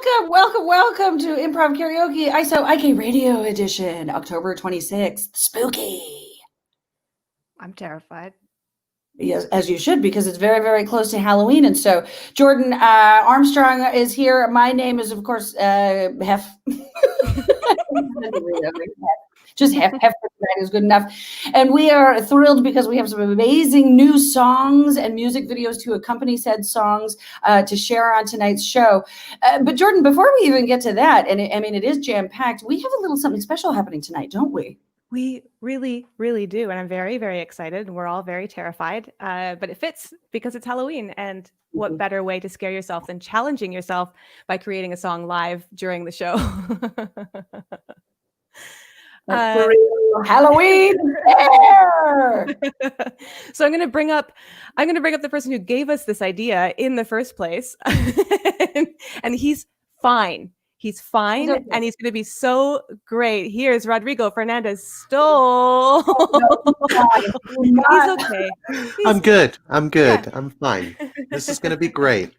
Welcome to Improv Karaoke ISO IK Radio Edition, October 26th. Spooky. I'm terrified. Yes, as you should, because it's very, very close to Halloween. And so Jordan Armstrong is here. My name is, of course, Hef. Just Hef for tonight is good enough. And we are thrilled because we have some amazing new songs and music videos to accompany said songs to share on tonight's show. But Jordan, before we even get to that, and it is jam-packed, we have a little something special happening tonight, don't we? We really, really do. And I'm very, very excited. And we're all very terrified. But it fits because it's Halloween. And what better way to scare yourself than challenging yourself by creating a song live during the show? Halloween. So I'm going to bring up the person who gave us this idea in the first place. And he's fine. He's fine, and he's going to be so great. Here's Rodrigo Fernandez Stoll. He's okay. I'm good. Yeah. I'm fine. This is going to be great.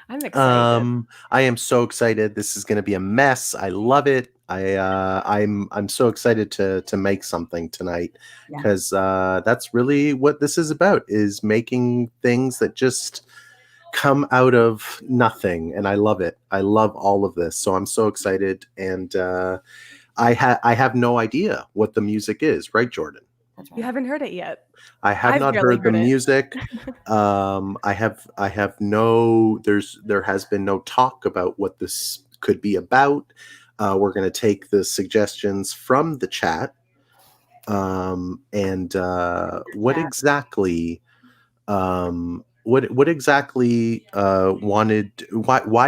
I'm excited. I am so excited. This is going to be a mess. I love it. I'm so excited to make something tonight because that's really what this is about, is making things that just come out of nothing, and I love it. I love all of this, so I'm so excited. And I have no idea what the music is, right, Jordan? You haven't heard it yet. I've not heard the music. There has been no talk about what this could be about. We're going to take the suggestions from the chat. What exactly why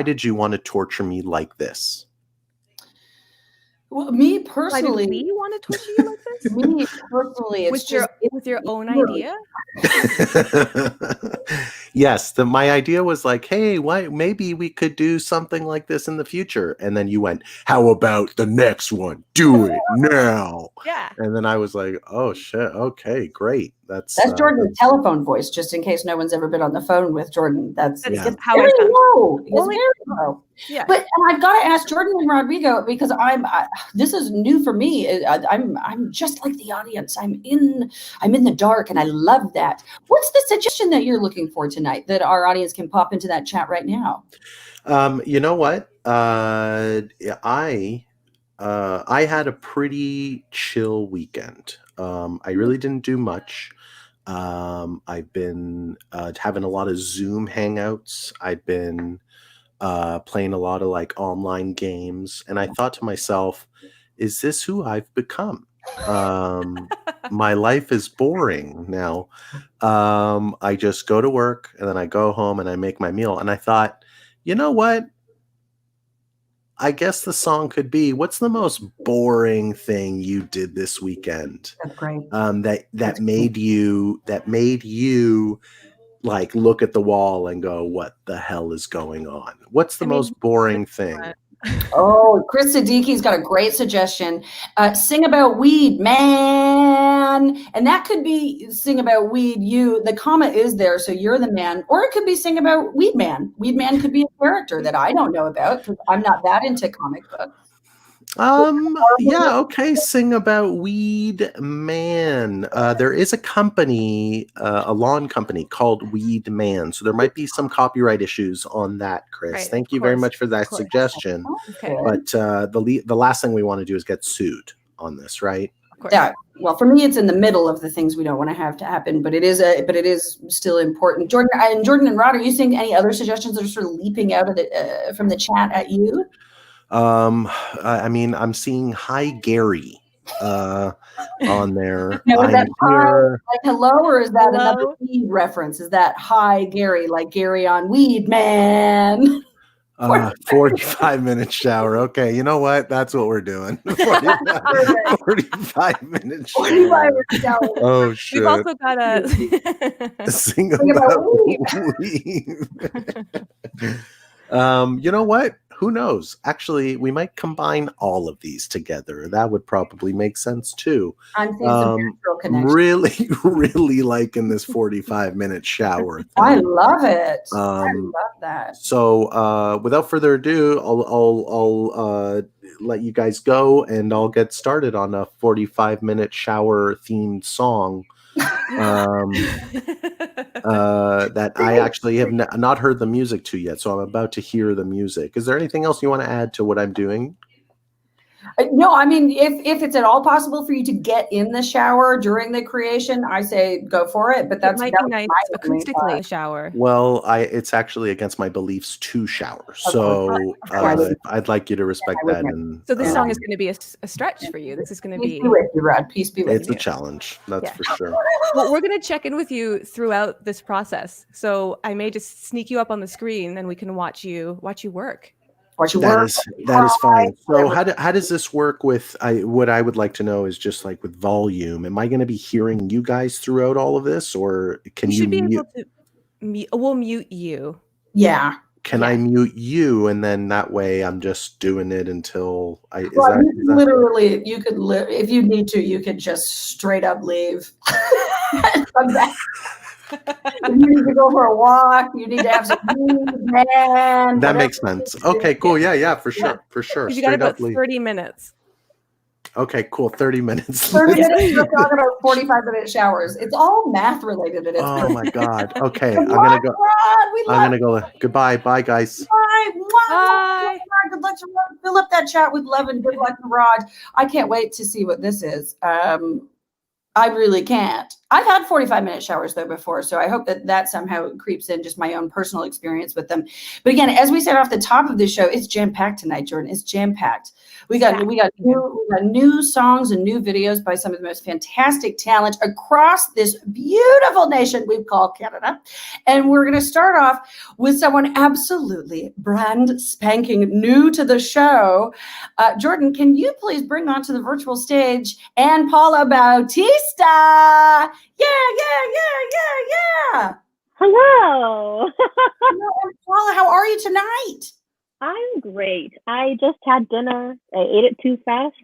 did you want to torture me like this? Well, me personally, why did we want to torture you like this? Me personally, it's with your own idea. Yes, my idea was like, hey, maybe we could do something like this in the future. And then you went, how about the next one? Do it now. Yeah. And then I was like, oh shit, okay, great. That's Jordan's telephone voice, just in case no one's ever been on the phone with Jordan. That's how it's very low. It's very low. Yeah. But I've got to ask Jordan and Rodrigo, because this is new for me. I'm just like the audience. I'm in the dark, and I love that. What's the suggestion that you're looking for tonight that our audience can pop into that chat right now? You know what? I had a pretty chill weekend. I really didn't do much. I've been having a lot of Zoom hangouts. I've been playing a lot of like online games, and I thought to myself, is this who I've become? My life is boring now. I just go to work, and then I go home and I make my meal. And I thought, you know what? I guess the song could be, what's the most boring thing you did this weekend? That's great. That made you like look at the wall and go, what the hell is going on? What's the most boring thing? Oh, Chris Siddiqui's got a great suggestion. Sing about weed, man. And that could be sing about weed, you. The comma is there, so you're the man. Or it could be sing about weed man. Weed man could be a character that I don't know about because I'm not that into comic books. Yeah, okay. Sing about weed man. There is a company, a lawn company called Weed Man. So there might be some copyright issues on that, Chris. Right, Thank you very much for that suggestion. Okay. But the last thing we want to do is get sued on this, right? Yeah. Well, for me, it's in the middle of the things we don't want to have to happen, but it is still important. Jordan and Rod, are you seeing any other suggestions that are sort of leaping out of from the chat at you? I mean, I'm seeing Hi Gary on there. Now, is that hi, like hello, or is that hello? Another weed reference? Is that hi Gary, like Gary on weed, man? 45-minute shower. Okay, you know what? That's what we're doing. 45-minute shower. 45-minute shower. Oh shit! We've also got a sing about weed. You know what? who knows? Actually, we might combine all of these together. That would probably make sense too. I'm seeing some natural I'm connection. really, really liking this 45-minute shower thing. I love it. I Um, love that. So, without further ado, I'll let you guys go, and I'll get started on a 45-minute shower themed song. That I actually have not heard the music to yet, so I'm about to hear the music. Is there anything else you want to add to what I'm doing? No, I mean, if it's at all possible for you to get in the shower during the creation, I say go for it. But It might be nice my only acoustically thought. shower. Well, it's actually against my beliefs to shower, so I'd like you to respect that. And So this song is going to be a stretch for you. This is going to be. Peace be with you, Rod. Peace be with it's you. a challenge, that's for sure. Well, we're going to check in with you throughout this process. So I may just sneak you up on the screen, and we can watch you work. That is fine. So how does this work with what I would like to know is just like with volume. Am I going to be hearing you guys throughout all of this, or can you be able to we'll mute you. Yeah. Can I mute you, and then that way I'm just doing it until I literally you could if you need to, you could just straight up leave. Come back. You need to go for a walk. You need to have some food, man. That makes sense. Okay, cool. Yeah, for sure. You got about 30 minutes. Okay, cool. 30 minutes. 30 minutes. We're talking about 45-minute showers. It's all math related. Oh my God. Okay, I'm gonna go. I'm gonna go. Goodbye, bye, guys. Bye. Bye. Good luck to Rod. Fill up that chat with love and good luck to Rod. I can't wait to see what this is. I really can't. I've had 45-minute showers though before, so I hope that somehow creeps in, just my own personal experience with them. But again, as we said off the top of the show, it's jam-packed tonight, Jordan. It's jam-packed. We got new songs and new videos by some of the most fantastic talent across this beautiful nation we call Canada. And we're going to start off with someone absolutely brand spanking new to the show. Jordan, can you please bring onto the virtual stage Ann Paula Bautista? Yeah. Hello. Hello, Ann Paula. How are you tonight? I'm great. I just had dinner. I ate it too fast.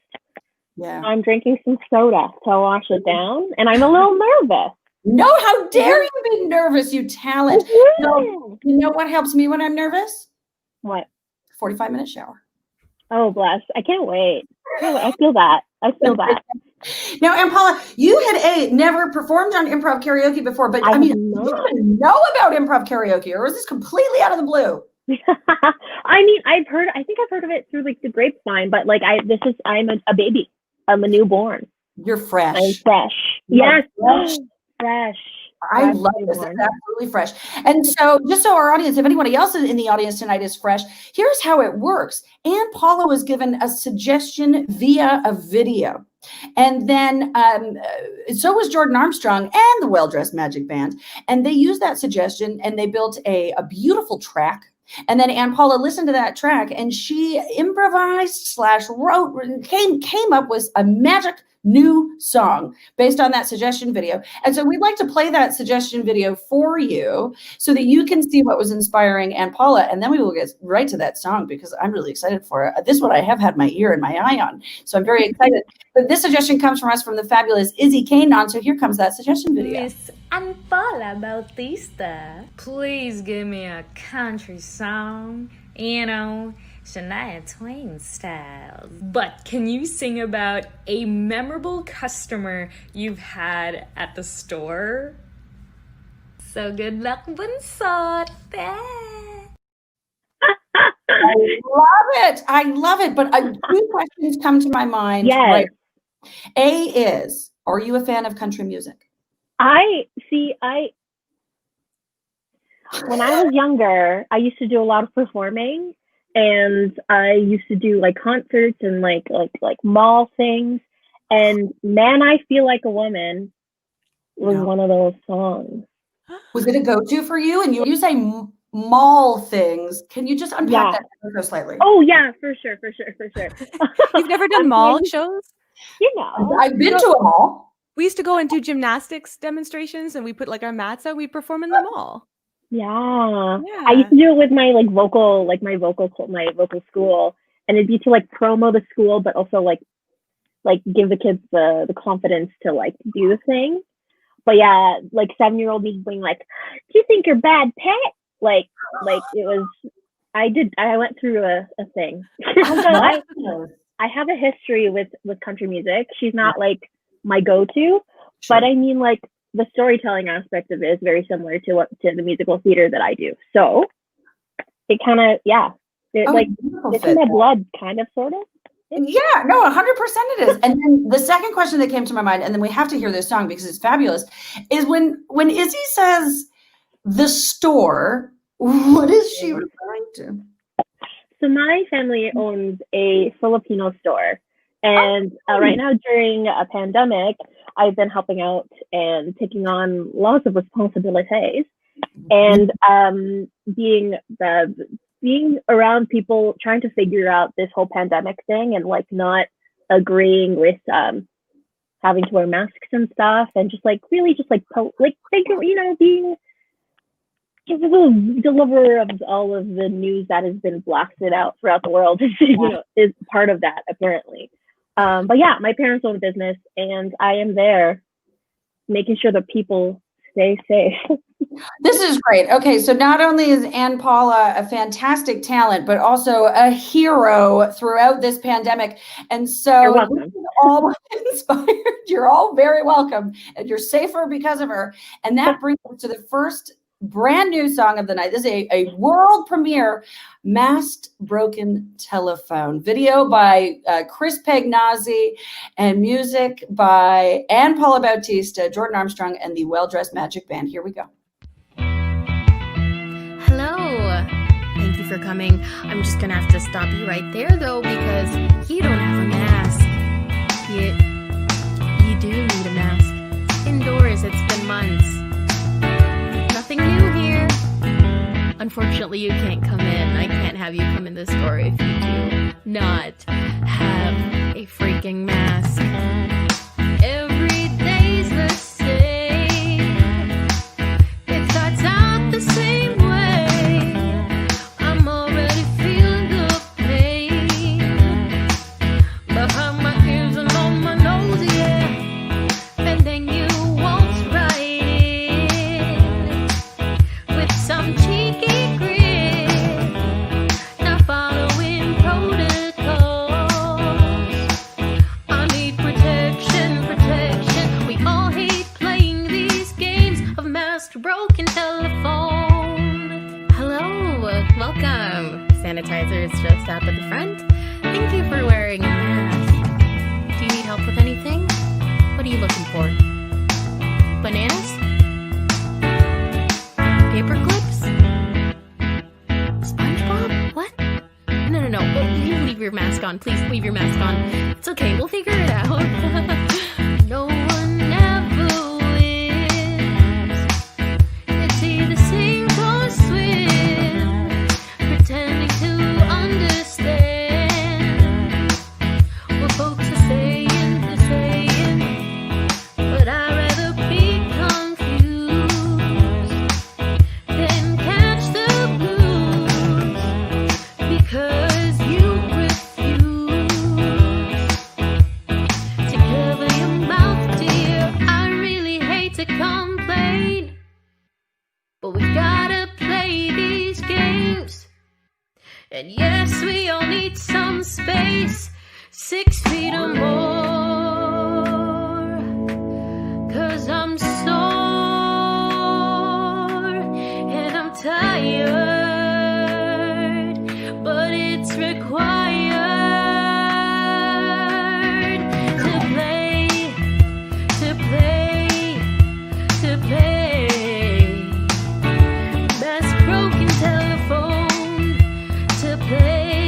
Yeah. I'm drinking some soda to wash it down, and I'm a little nervous. No, how dare you be nervous, you talent. No, you know what helps me when I'm nervous? What? 45-minute shower. Oh, bless. I can't wait. I feel that. Now, Ann Paula, you had never performed on improv karaoke before, but I mean, you even know about improv karaoke, or is this completely out of the blue? I mean, I think I've heard of it through like the grapevine, but like I'm a baby. I'm a newborn. You're fresh. I'm fresh. Yes. Fresh. I love this. It's absolutely fresh. And so just so our audience, if anybody else in the audience tonight is fresh, here's how it works. Ann Paula was given a suggestion via a video. And then so was Jordan Armstrong and the Well-Dressed Magic Band. And they used that suggestion and they built a beautiful track. And then Ann Paula listened to that track and she improvised / wrote, came up with a magic new song based on that suggestion video. And so we'd like to play that suggestion video for you so that you can see what was inspiring Ann Paula. And then we will get right to that song because I'm really excited for it. This one I have had my ear and my eye on. So I'm very excited. But this suggestion comes from us from the fabulous Izzy Kanon. So here comes that suggestion video. Miss Ann Paula Bautista, please give me a country song, Shania Twain style. But can you sing about a memorable customer you've had at the store? So good luck, Bunsot. I love it. But two questions come to my mind. Yes. Right. A is, are you a fan of country music? When I was younger, I used to do a lot of performing. And I used to do like concerts and like mall things. And Man, I Feel Like a Woman was one of those songs. Was it a go-to for you? And you say mall things. Can you just unpack that slightly? Oh yeah, for sure. You've never done mall shows? I've been to a mall. We used to go and do gymnastics demonstrations and we put like our mats out. We perform in the mall. Yeah. Yeah. I used to do it with my vocal school, and it'd be to promo the school, but also give the kids the confidence to do the thing. But yeah, 7-year-old me being like, "Do you think you're bad, pet?" It was. I went through a thing. So I have a history with country music. She's not my go-to, but I mean the storytelling aspect of it is very similar to the musical theater that I do. So it kind of it's in my blood, kind of, sort of. Yeah, no, 100% it is. And then the second question that came to my mind, and then we have to hear this song because it's fabulous, is when Izzy says the store, what is she referring to? So my family owns a Filipino store. And right now during a pandemic, I've been helping out and taking on lots of responsibilities and being around people trying to figure out this whole pandemic thing and not agreeing with having to wear masks and stuff, and just really just being the deliverer of all of the news that has been blasted out throughout the world is part of that, apparently. But yeah, my parents own a business, and I am there making sure that people stay safe. This is great. Okay, so not only is Ann Paula a fantastic talent, but also a hero throughout this pandemic. And so this is all inspired. You're all very welcome, and you're safer because of her. And that brings us to the first brand new song of the night. This is a world premiere, Masked Broken Telephone. Video by Chris Pagnazzi and music by Ann Paula Bautista, Jordan Armstrong, and the Well Dressed Magic Band. Here we go. Hello. Thank you for coming. I'm just gonna have to stop you right there though, because you don't have a mask. You do need a mask. Indoors, it's been months. Nothing new here. Unfortunately, you can't come in. I can't have you come in the store if you do not have a freaking mask. Every day's the same. It starts out the same way. I'm already feeling the pain behind my ears and on my nose, yeah. And then you waltz right in with some cheeky grin, not following protocols. I need protection. We all hate playing these games of masked broken telephone. Hello, welcome. Sanitizer is just out at the front. Thank you for wearing a mask. Do you need help with anything? What are you looking for? Bananas? Paper clips? SpongeBob? What? No. You leave your mask on. Please leave your mask on. It's okay. We'll figure it out. No one ever wins. It's either sink or swim. Pretending to understand what folks are saying. But I'd rather be confused than catch the blues, because you refuse to cover your mouth, dear. I really hate to complain, but we gotta play these games. And yes, we all need some space, 6 feet or more. 'Cause I'm sore and I'm tired, but it's required to play. Best broken telephone to play.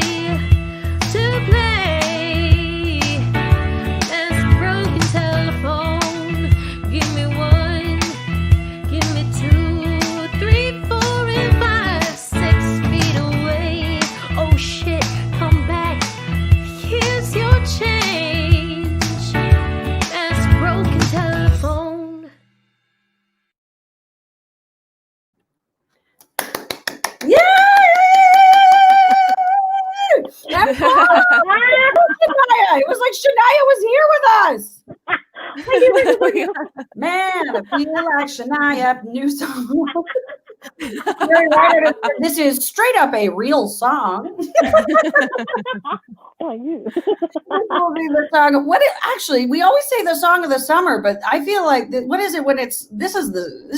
Best broken telephone. Give me 1, give me 2, 3, 4, and 5. Shania. It was like Shania was here with us. Man, I feel like Shania. New song. This is straight up a real song. What actually, we always say the song of the summer, but I feel like what is it when it's this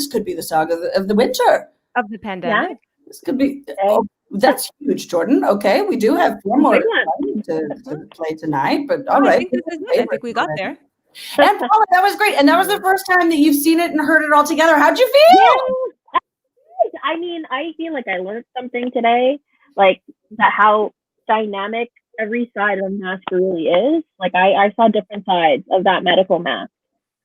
could be the song of the winter of the pandemic. Yeah. This could be. Oh, that's huge, Jordan. Okay, we do have 4 more to play tonight, but all right. I think this is it. I think we got there. And Paula, that was great, and that was the first time that you've seen it and heard it all together. How'd you feel? Yes. I mean, I feel like I learned something today, like that how dynamic every side of mask really is. Like I saw different sides of that medical mask,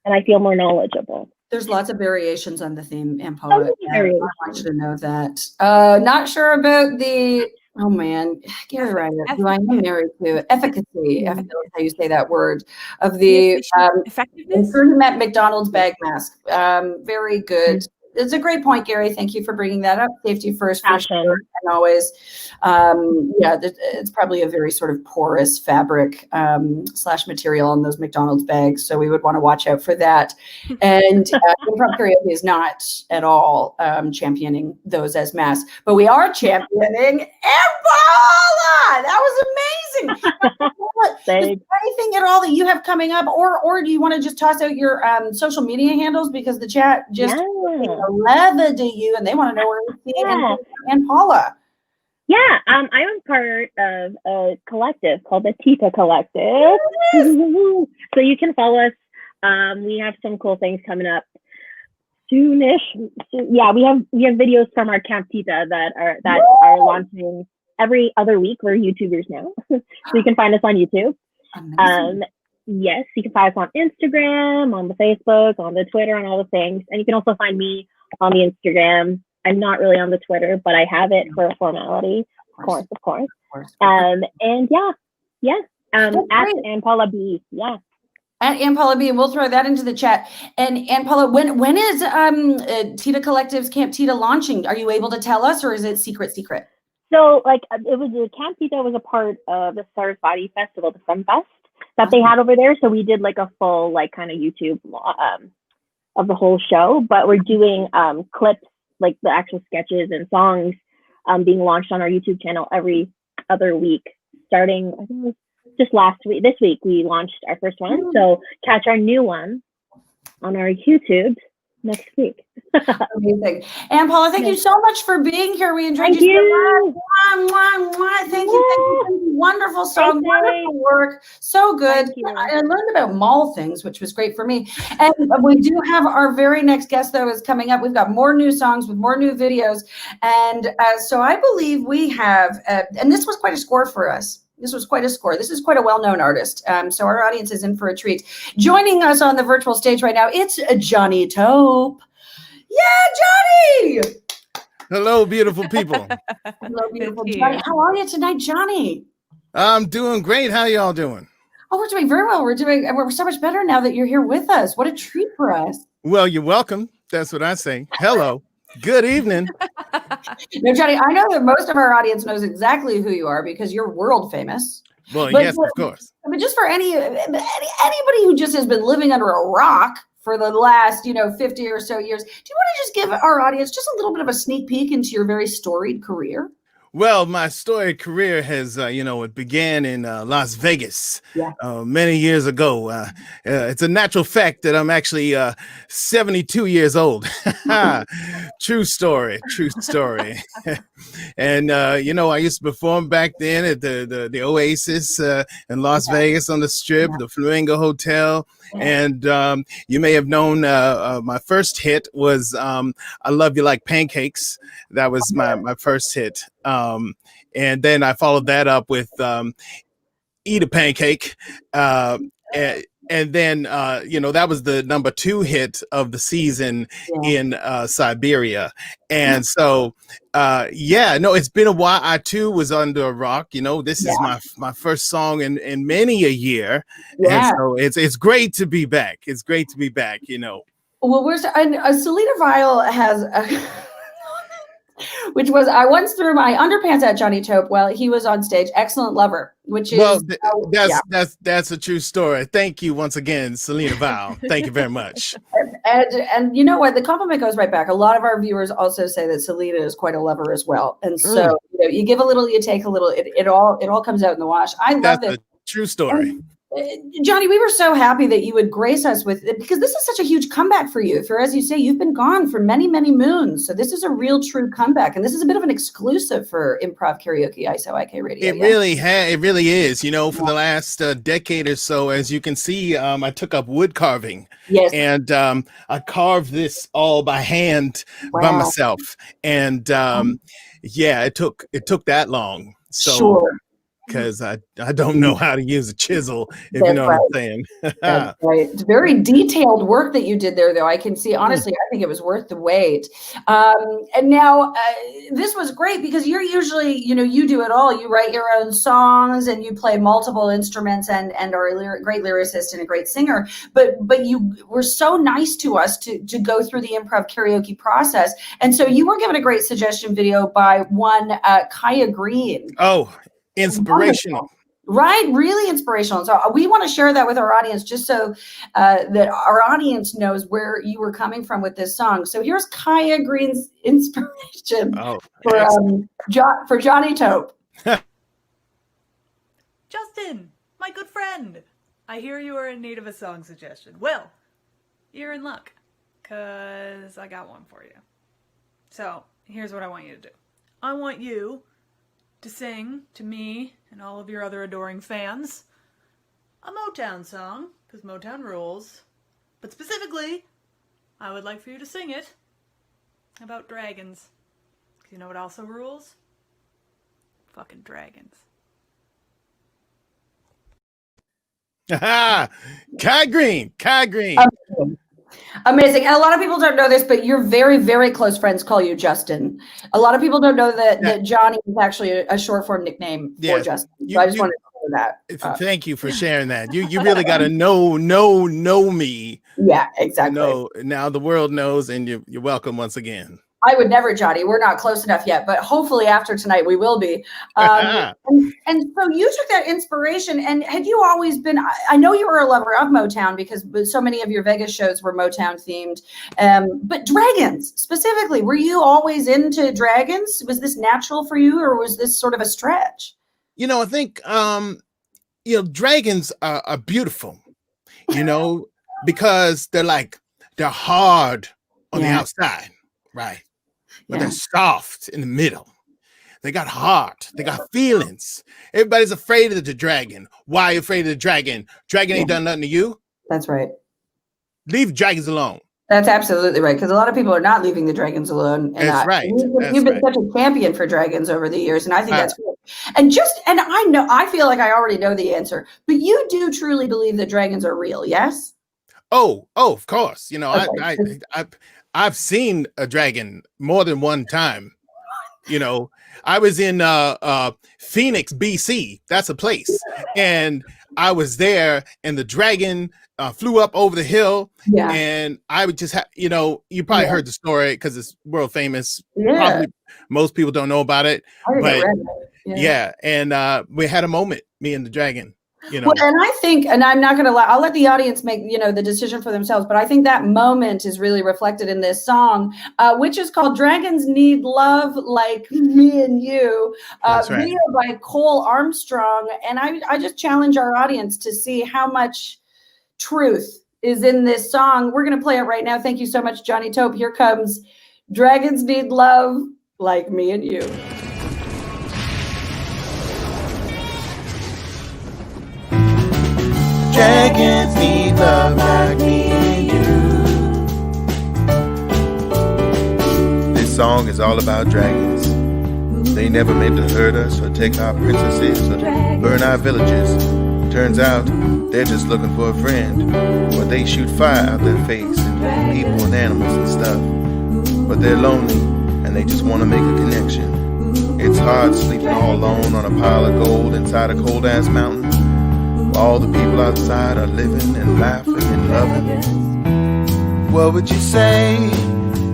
and I feel more knowledgeable. There's lots of variations on the theme, and Paula, I want you to know that. Not sure about the, oh man, Gary Ryder, who I am married to, efficacy, I feel like how you say that word, of the effectiveness. Met McDonald's bag mask. Very good. It's a great point, Gary. Thank you for bringing that up. Safety first, for sure, and always. It's probably a very sort of porous fabric / material on those McDonald's bags, so we would want to watch out for that. And Improv Karaoke is not at all championing those as masks, but we are championing Ebola. That was amazing. Is there anything at all that you have coming up, or do you want to just toss out your social media handles, because the chat just leather to you and they want to know where you see and Paula. Yeah, I'm part of a collective called the Tita Collective. So you can follow us. We have some cool things coming up soonish. Yeah, we have videos from our Camp Tita that are launching every other week. We're YouTubers now, so you can find us on YouTube. Yes, you can find us on Instagram, on the Facebook, on the Twitter, on all the things, and you can also find me on the Instagram. I'm not really on the Twitter, but I have it for a formality. Of course. And at Ann Paula B. Yeah. At Ann Paula B, and we'll throw that into the chat. And Ann Paula, when is Tita Collective's Camp Tita launching? Are you able to tell us, or is it secret? So, like, it was the Camp Tita was a part of the Sarasvati Festival, the Sunfest that they had over there. So we did like a full, like, kind of YouTube of the whole show, but we're doing clips, like the actual sketches and songs being launched on our YouTube channel every other week, starting, I think it was just last week. This week we launched our first one, so catch our new one on our YouTube next week. Amazing. And Paula, thank you so much for being here. We enjoyed you so much. Thank you. Wonderful song, wonderful work. So good. I learned about mall things, which was great for me. And we do have our very next guest, though, is coming up. We've got more new songs with more new videos. And so I believe we have, and this was quite a score for us. This was quite a score. This is quite a well-known artist. So our audience is in for a treat. Joining us on the virtual stage right now, it's Johnny Taupe. Yeah, Johnny! Hello, beautiful people. Hello, beautiful Johnny. How are you tonight, Johnny? I'm doing great. How y'all doing? Oh, we're doing very well. We're so much better now that you're here with us. What a treat for us. Well, you're welcome. That's what I say. Hello. Good evening. Now, Johnny, I know that most of our audience knows exactly who you are because you're world famous. Well, yes, of course. But just for anybody who just has been living under a rock for the last, 50 or so years, do you want to just give our audience just a little bit of a sneak peek into your very storied career? Well, my storied career has, it began in Las Vegas many years ago. It's a natural fact that I'm actually 72 years old. True story. And, I used to perform back then at the Oasis in Las Vegas on the Strip, the Flamingo Hotel. And you may have known my first hit was I Love You Like Pancakes. That was my first hit. And then I followed that up with Eat a Pancake. And then, that was the number 2 hit of the season in Siberia. And so, it's been a while. I, too, was under a rock. This is my first song in many a year. Yeah. And so it's great to be back. It's great to be back, Well, Selena Vile has... which was I once threw my underpants at Johnny Tope while he was on stage. Excellent lover, which is that's a true story. Thank you once again, Selena Val. Thank you very much. And you know what? The compliment goes right back. A lot of our viewers also say that Selena is quite a lover as well. And so you give a little, you take a little. It all comes out in the wash. I love That's it. a true story. Johnny, we were so happy that you would grace us with it because this is such a huge comeback for you. For, as you say, you've been gone for many, many moons. So this is a real true comeback. And this is a bit of an exclusive for Improv Karaoke, ISO IK Radio. It really is. You know, for the last decade or so, as you can see, I took up wood carving. Yes. And I carved this all by hand by myself. And it took that long. So sure. Because I don't know how to use a chisel, if you know what I'm saying. That's right. It's very detailed work that you did there, though. I can see, honestly, I think it was worth the wait. And now this was great because you're usually, you do it all. You write your own songs and you play multiple instruments and are a great lyricist and a great singer. But you were so nice to us to go through the improv karaoke process. And so you were given a great suggestion video by one Kaya Green. Oh, inspirational. Right, really inspirational. So we want to share that with our audience just so that our audience knows where you were coming from with this song. So here's Kaya Green's inspiration for Johnny Tope. Justin, my good friend, I hear you are in need of a song suggestion. Well, you're in luck, because I got one for you. So here's what I want you to do. I want you to sing to me and all of your other adoring fans a Motown song, because Motown rules. But specifically, I would like for you to sing it about dragons. Because you know what also rules? Fucking dragons. Kai Green. Amazing. And a lot of people don't know this, but your very, very close friends call you Justin. A lot of people don't know that Johnny is actually a short form nickname for Justin. So I just wanted to know that. Thank you for sharing that. You really got to know me. Yeah, exactly. Now the world knows, and you're welcome once again. I would never, Johnny. We're not close enough yet, but hopefully after tonight we will be. And so you took that inspiration, and had you always been, I know you were a lover of Motown because so many of your Vegas shows were Motown themed, but dragons specifically, were you always into dragons? Was this natural for you, or was this sort of a stretch? I think, dragons are beautiful, because they're hard on the outside, right? But they're soft in the middle. They got heart. They got feelings. Everybody's afraid of the dragon. Why are you afraid of the dragon? Dragon ain't done nothing to you. That's right. Leave dragons alone. That's absolutely right. Because a lot of people are not leaving the dragons alone. And that's right. You've been such a champion for dragons over the years. And I think that's cool. And I feel like I already know the answer, but you do truly believe that dragons are real. Yes. Oh, of course. Okay. I've seen a dragon more than one time. I was in Phoenix, BC. That's a place. And I was there, and the dragon flew up over the hill. Yeah. And I would just you probably heard the story because it's world famous. Yeah. Probably most people don't know about it. But and we had a moment, me and the dragon. Well, and I think, and I'm not going to lie, I'll let the audience make, the decision for themselves. But I think that moment is really reflected in this song, which is called Dragons Need Love Like Me and You, video by Cole Armstrong. And I just challenge our audience to see how much truth is in this song. We're going to play it right now. Thank you so much, Johnny Tope. Here comes Dragons Need Love Like Me and You. Dragons need love like me and you. This song is all about dragons. They never meant to hurt us or take our princesses or burn our villages. Turns out they're just looking for a friend, but they shoot fire out their face and people and animals and stuff. But they're lonely and they just want to make a connection. It's hard sleeping all alone on a pile of gold inside a cold ass mountain. All the people outside are living and laughing and loving. What would you say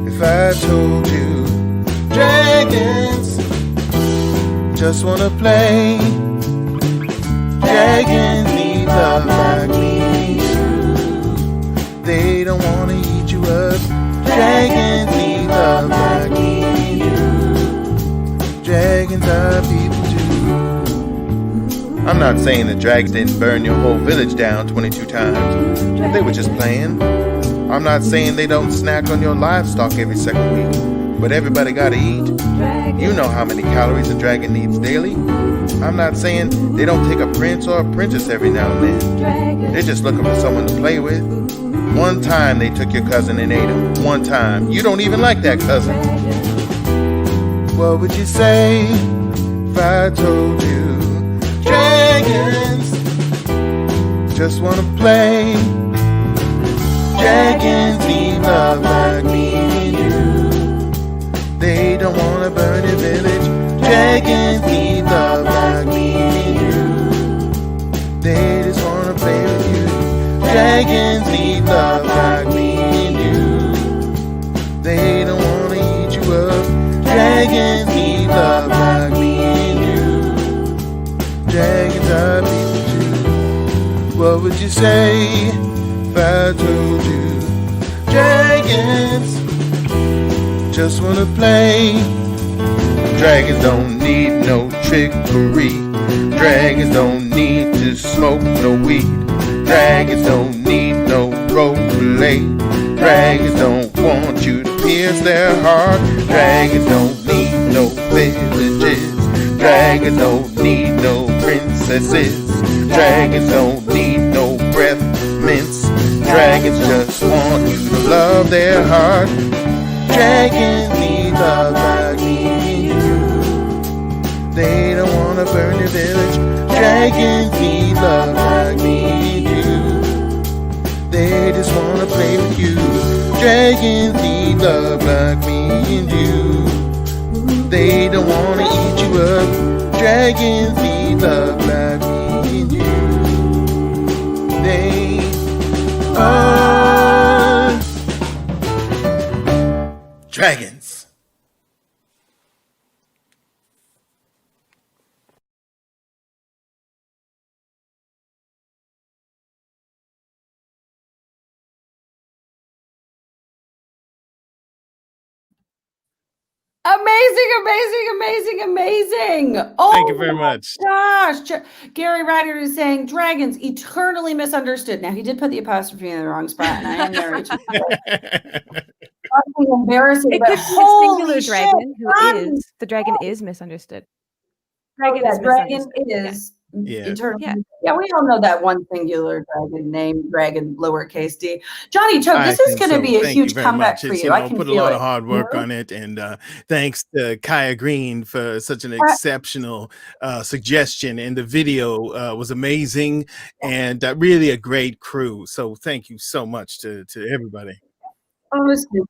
if I told you dragons Dragons just wanna play. Dragons need love like me and you. They don't wanna eat you up. Dragons need love like me and you. Dragons are people too. I'm not saying the dragons didn't burn your whole village down 22 times. They were just playing. I'm not saying they don't snack on your livestock every second week, but everybody gotta eat. You know how many calories a dragon needs daily. I'm not saying they don't take a prince or a princess every now and then. They're just looking for someone to play with. One time they took your cousin and ate him. One time. You don't even like that cousin. What would you say if I told you dragons just wanna play? Dragons need love like me and you. They don't wanna burn a village. Dragons need love like me and you. They just wanna play with you. Dragons need love like me and you. They don't wanna eat you up. Dragons need love like me and you. Dragons are people too. What would you say if I told you dragons just wanna play? Dragons don't need no trickery. Dragons don't need to smoke no weed. Dragons don't need no role play. Dragons don't want you to pierce their heart. Dragons don't need no villages. Dragons don't need no princesses. Dragons don't need no breath mints. Dragons just want you to love their heart. Dragons need love like me and you. They don't wanna burn your village. Dragons need love like me and you. They just wanna play with you. Dragons need love like me and you. They don't wanna eat you up. Dragons need love like me and you. They are dragons. Amazing. Oh, Thank you very much. gosh. Gary Ryder is saying dragons eternally misunderstood. Now, he did put the apostrophe in the wrong spot, and I am married to something embarrassing, It but could be a holy singular shit. dragon who is the dragon is misunderstood. Dragon is dragon misunderstood. is Yeah. eternally. Yeah. Yeah, we all know that one singular dragon named Dragon lowercase d. Johnny Toad, I this is think going to so. be a Thank you huge very comeback much. for It's, you. I can put a feel lot it. of hard work on it, and thanks to Kaya Green for such an exceptional suggestion. And the video was amazing, and really a great crew. So thank you so much to everybody. Honestly,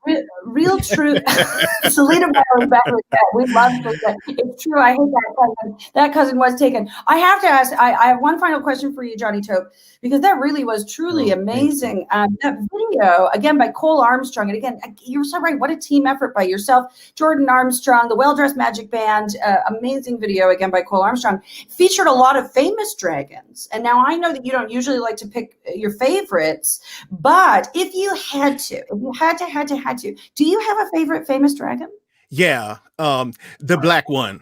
real true. Selena Meyer back with that. We love that. It's true. I hate that cousin. That cousin was taken. I have to ask. I have one final question for you, Johnny Tope, because that really was truly amazing. That video again by Cole Armstrong, and again, you're so right. What a team effort by yourself, Jordan Armstrong, the Well Dressed Magic Band. Amazing video again by Cole Armstrong. Featured a lot of famous dragons. And now I know that you don't usually like to pick your favorites, but if you had to, do you have a favorite famous dragon? Yeah, the black one.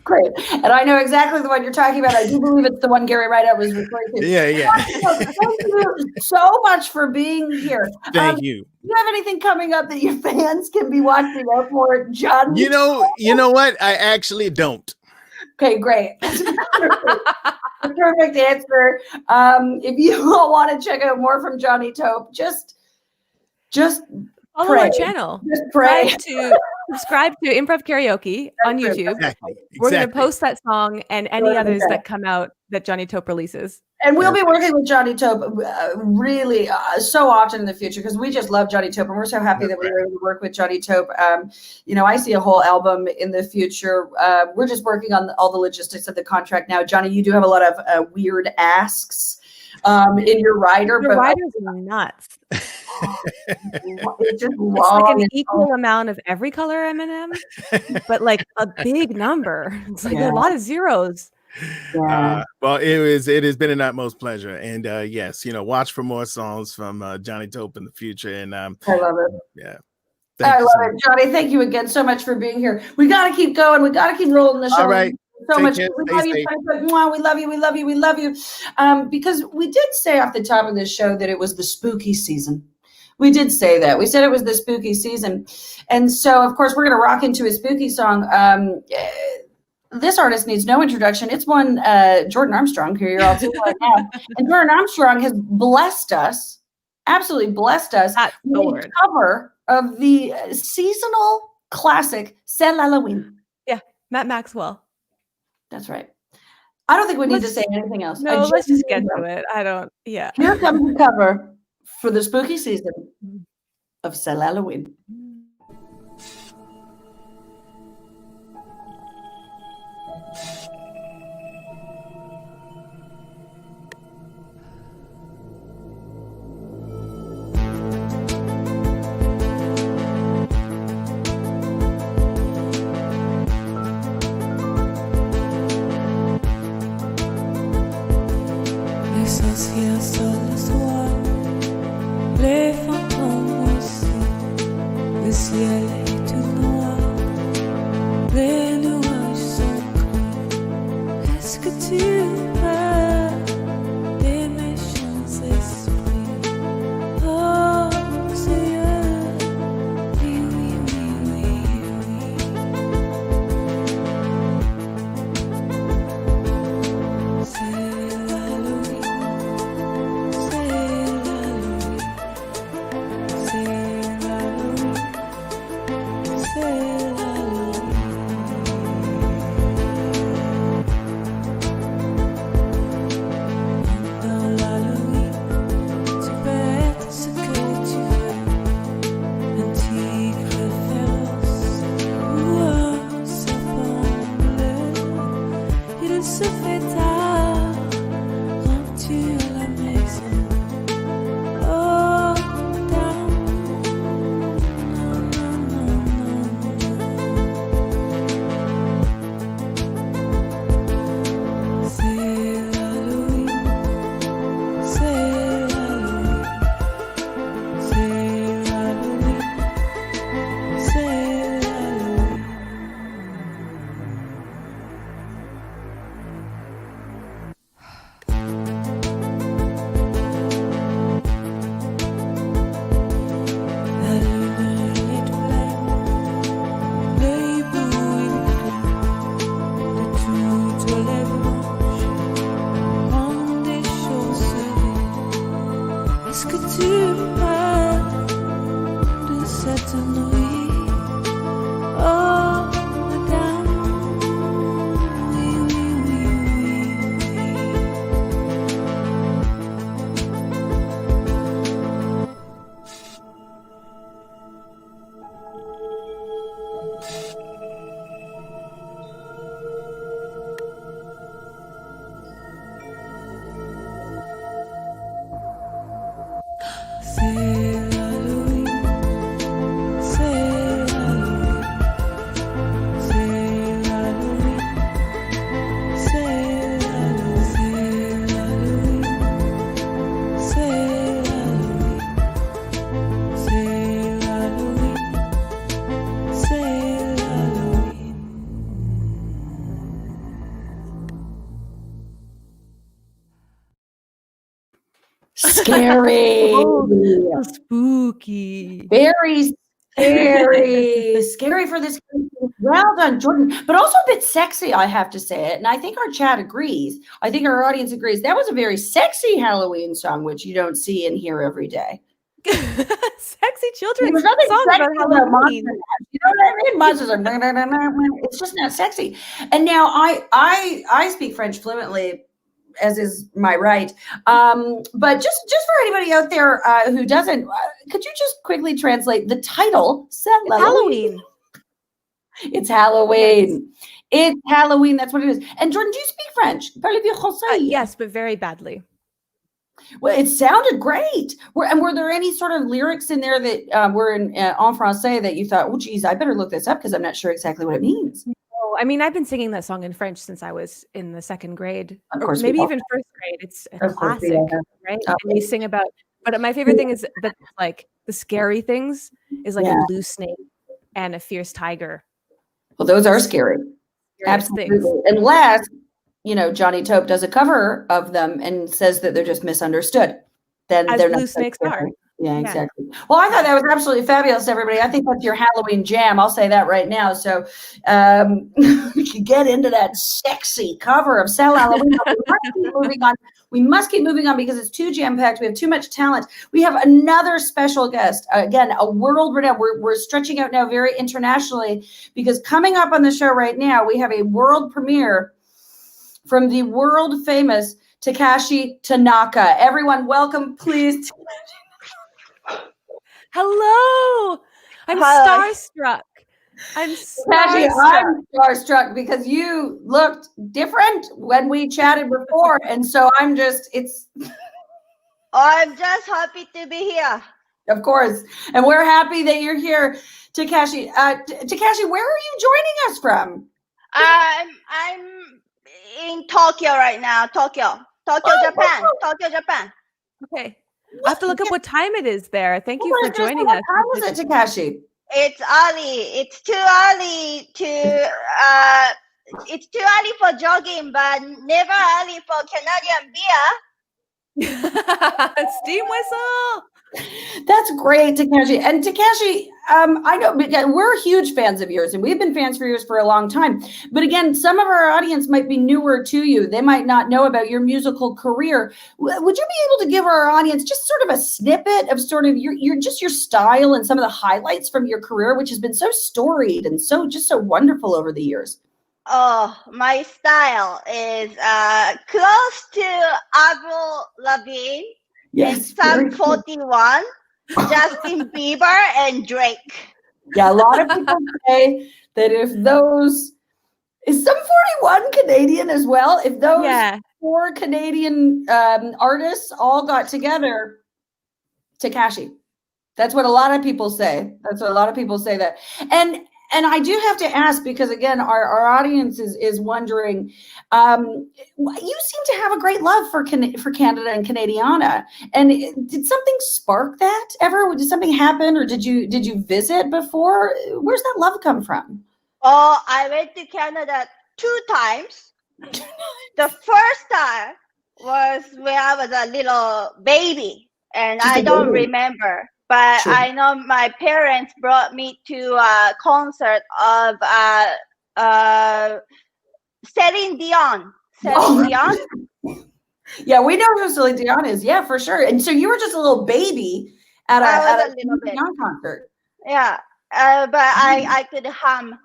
Great. And I know exactly the one you're talking about. I do believe it's the one Gary Rideout was referring to. Yeah. Thank you so much for being here. Thank you. Do you have anything coming up that your fans can be watching out for, John? You know what? I actually don't. Okay, great. That's the perfect answer. If you all want to check out more from Johnny Tope, just follow pray. our channel. Just pray. Subscribe to Improv Karaoke on YouTube. Exactly. We're going to post that song and any others that come out that Johnny Tope releases. And we'll be working with Johnny Tope really so often in the future because we just love Johnny Tope and we're so happy that we were able to work with Johnny Tope. I see a whole album in the future. We're just working on all the logistics of the contract now. Johnny, you do have a lot of weird asks in your rider. Your riders are nuts. It's just It's long. like an and- equal amount of every color M&M, but like a big number. It's like Yeah. a lot of zeros. Yeah. Well, it has been an utmost pleasure. And yes, watch for more songs from Johnny Tope in the future. And I love it. yeah. I love it. Johnny, thank you again so much for being here. We got to keep going. We got to keep rolling the show. All right. So Take much. care. We Stay love you. safe. Mwah, we love you. We love you. We love you. Because we did say off the top of this show that it was the spooky season. We did say that. We said it was the spooky season. And so, of course, we're going to rock into a spooky song. This artist needs no introduction. It's one Jordan Armstrong, who you're all seeing right now. And Jordan Armstrong has blessed us, absolutely blessed us, with a cover of the seasonal classic, C'est Halloween. Yeah, Matt Maxwell. That's right. I don't think we need to say anything else. No, let's just get to it. Yeah. Here comes the cover for the spooky season of C'est Halloween. Les sorcières sur le soir, les fantômes aussi. Le ciel est tout noir, les nuages sont gris. Est-ce que tu peurs des méchants esprits? Oh Seigneur, oui, oui, oui, oui, oui. C'est Halloween, c'est Halloween, c'est Halloween, c'est Halloween. Dans l'Halloween, tu peux être ce que tu veux, un tigre féroce ou un serpent bleu. Il se fait tard, rentres-tu à la maison? Oh, down, non, non, non, non, non. C'est Halloween, c'est Halloween, c'est Halloween, c'est Halloween. La lune est pleine, les bouilles de toutes les branches ont des chauves-souris. Est-ce que tu peurs de cette nuit? Oh, madame, oui, oui, oui, oui, oui. C'est Halloween, c'est Halloween, c'est Halloween, c'est Halloween, c'est Halloween, c'est Halloween, c'est Halloween. Scary. Oh, spooky. Very scary. Scary for this. Well done, Jordan. But also a bit sexy, I have to say it. And I think our chat agrees. I think our audience agrees. That was a very sexy Halloween song, which you don't see and hear every day. Sexy children's There's nothing song sexy about about monsters. Halloween. You know what I mean? Monsters are it's just not sexy. And now I speak French fluently, as is my right. But just for anybody out there who doesn't, could you just quickly translate the title? It's Halloween. It's Halloween. It's Halloween. That's what it is. And Jordan, do you speak French? Parlez-vous français? Yes, but very badly. Well, it sounded great. Were there any sort of lyrics in there that were in en français that you thought, oh, geez, I better look this up because I'm not sure exactly what it means? Oh, I mean, I've been singing that song in French since I was in the second grade, Of or course we maybe all even first grade. It's a Of course we classic, all have. right? Oh, And you sing about, but my favorite thing is that like the scary things is like yeah. a blue snake and a fierce tiger. Well, those are scary. Scariest things. Absolutely. Unless, Johnny Tope does a cover of them and says that they're just misunderstood. Then As they're blue not so snakes are. scary. Yeah, Yeah. exactly. Well, I thought that was absolutely fabulous, everybody. I think that's your Halloween jam. I'll say that right now. So we can get into that sexy cover of Sell Halloween. But we must keep moving on. We must keep moving on because it's too jam-packed. We have too much talent. We have another special guest. Again, a world-renowned. We're stretching out now very internationally because coming up on the show right now, we have a world premiere from the world-famous Takashi Tanaka. Everyone, welcome, please. Hello. I'm Hi. starstruck. I'm Takashi, starstruck. I'm starstruck because you looked different when we chatted before. And so I'm just happy to be here. of course. And we're happy that you're here, Takashi. Takashi, where are you joining us from? I'm in Tokyo right now. Tokyo, Japan. Tokyo, Japan. Okay. I have to look up what time it is there. Thank you for joining What us. time is it, Takashi? It's early. It's too early to. It's too early for jogging, but never early for Canadian beer. Steam whistle. That's great, Takashi. And Takashi, I know we're huge fans of yours, and we've been fans for yours for a long time. But again, some of our audience might be newer to you. They might not know about your musical career. Would you be able to give our audience just sort of a snippet of sort of your style and some of the highlights from your career, which has been so storied and so wonderful over the years? Oh, my style is close to Avril Lavigne. Yes, Sum 41, Justin Bieber, and Drake. Yeah, a lot of people say that if those is Sum 41 Canadian as well. If those 4 Canadian artists all got together, Takashi. That's what a lot of people say. That's what a lot of people say that. And I do have to ask because again, our audience is wondering. You seem to have a great love for Canada and Canadiana. And did something spark that ever? Did something happen, or did you visit before? Where's that love come from? Oh, I went to Canada 2 times. The first time was when I was a little baby, and I don't remember. But I know my parents brought me to a concert of Celine Dion. Dion? Yeah, we know who Celine Dion is. Yeah, for sure. And so you were just a little baby at a Celine Dion concert. Yeah, but I could hum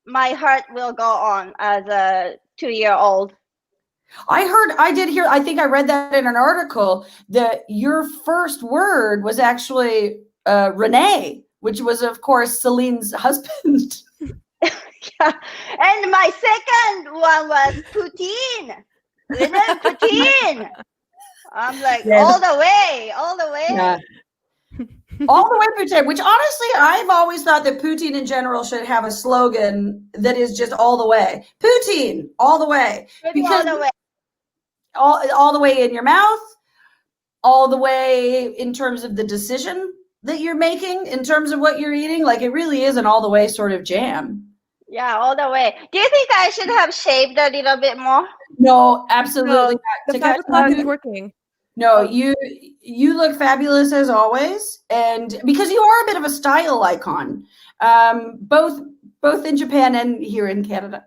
My Heart Will Go On as a 2-year-old. I think I read that in an article that your first word was actually Renee, which was, of course, Celine's husband. Yeah. And my second one was poutine. Renee poutine. I'm like, all the way. Yeah. All the way poutine, which honestly, I've always thought that poutine in general should have a slogan that is just all the way. Poutine, all the way. Because all the way. All the way in your mouth, all the way in terms of the decision that you're making, in terms of what you're eating. Like it really is an all the way sort of jam. Yeah, all the way. Do you think I should have shaved a little bit more? No, absolutely not. The 5 o'clock is working. No, you look fabulous as always, and because you are a bit of a style icon, both in Japan and here in Canada.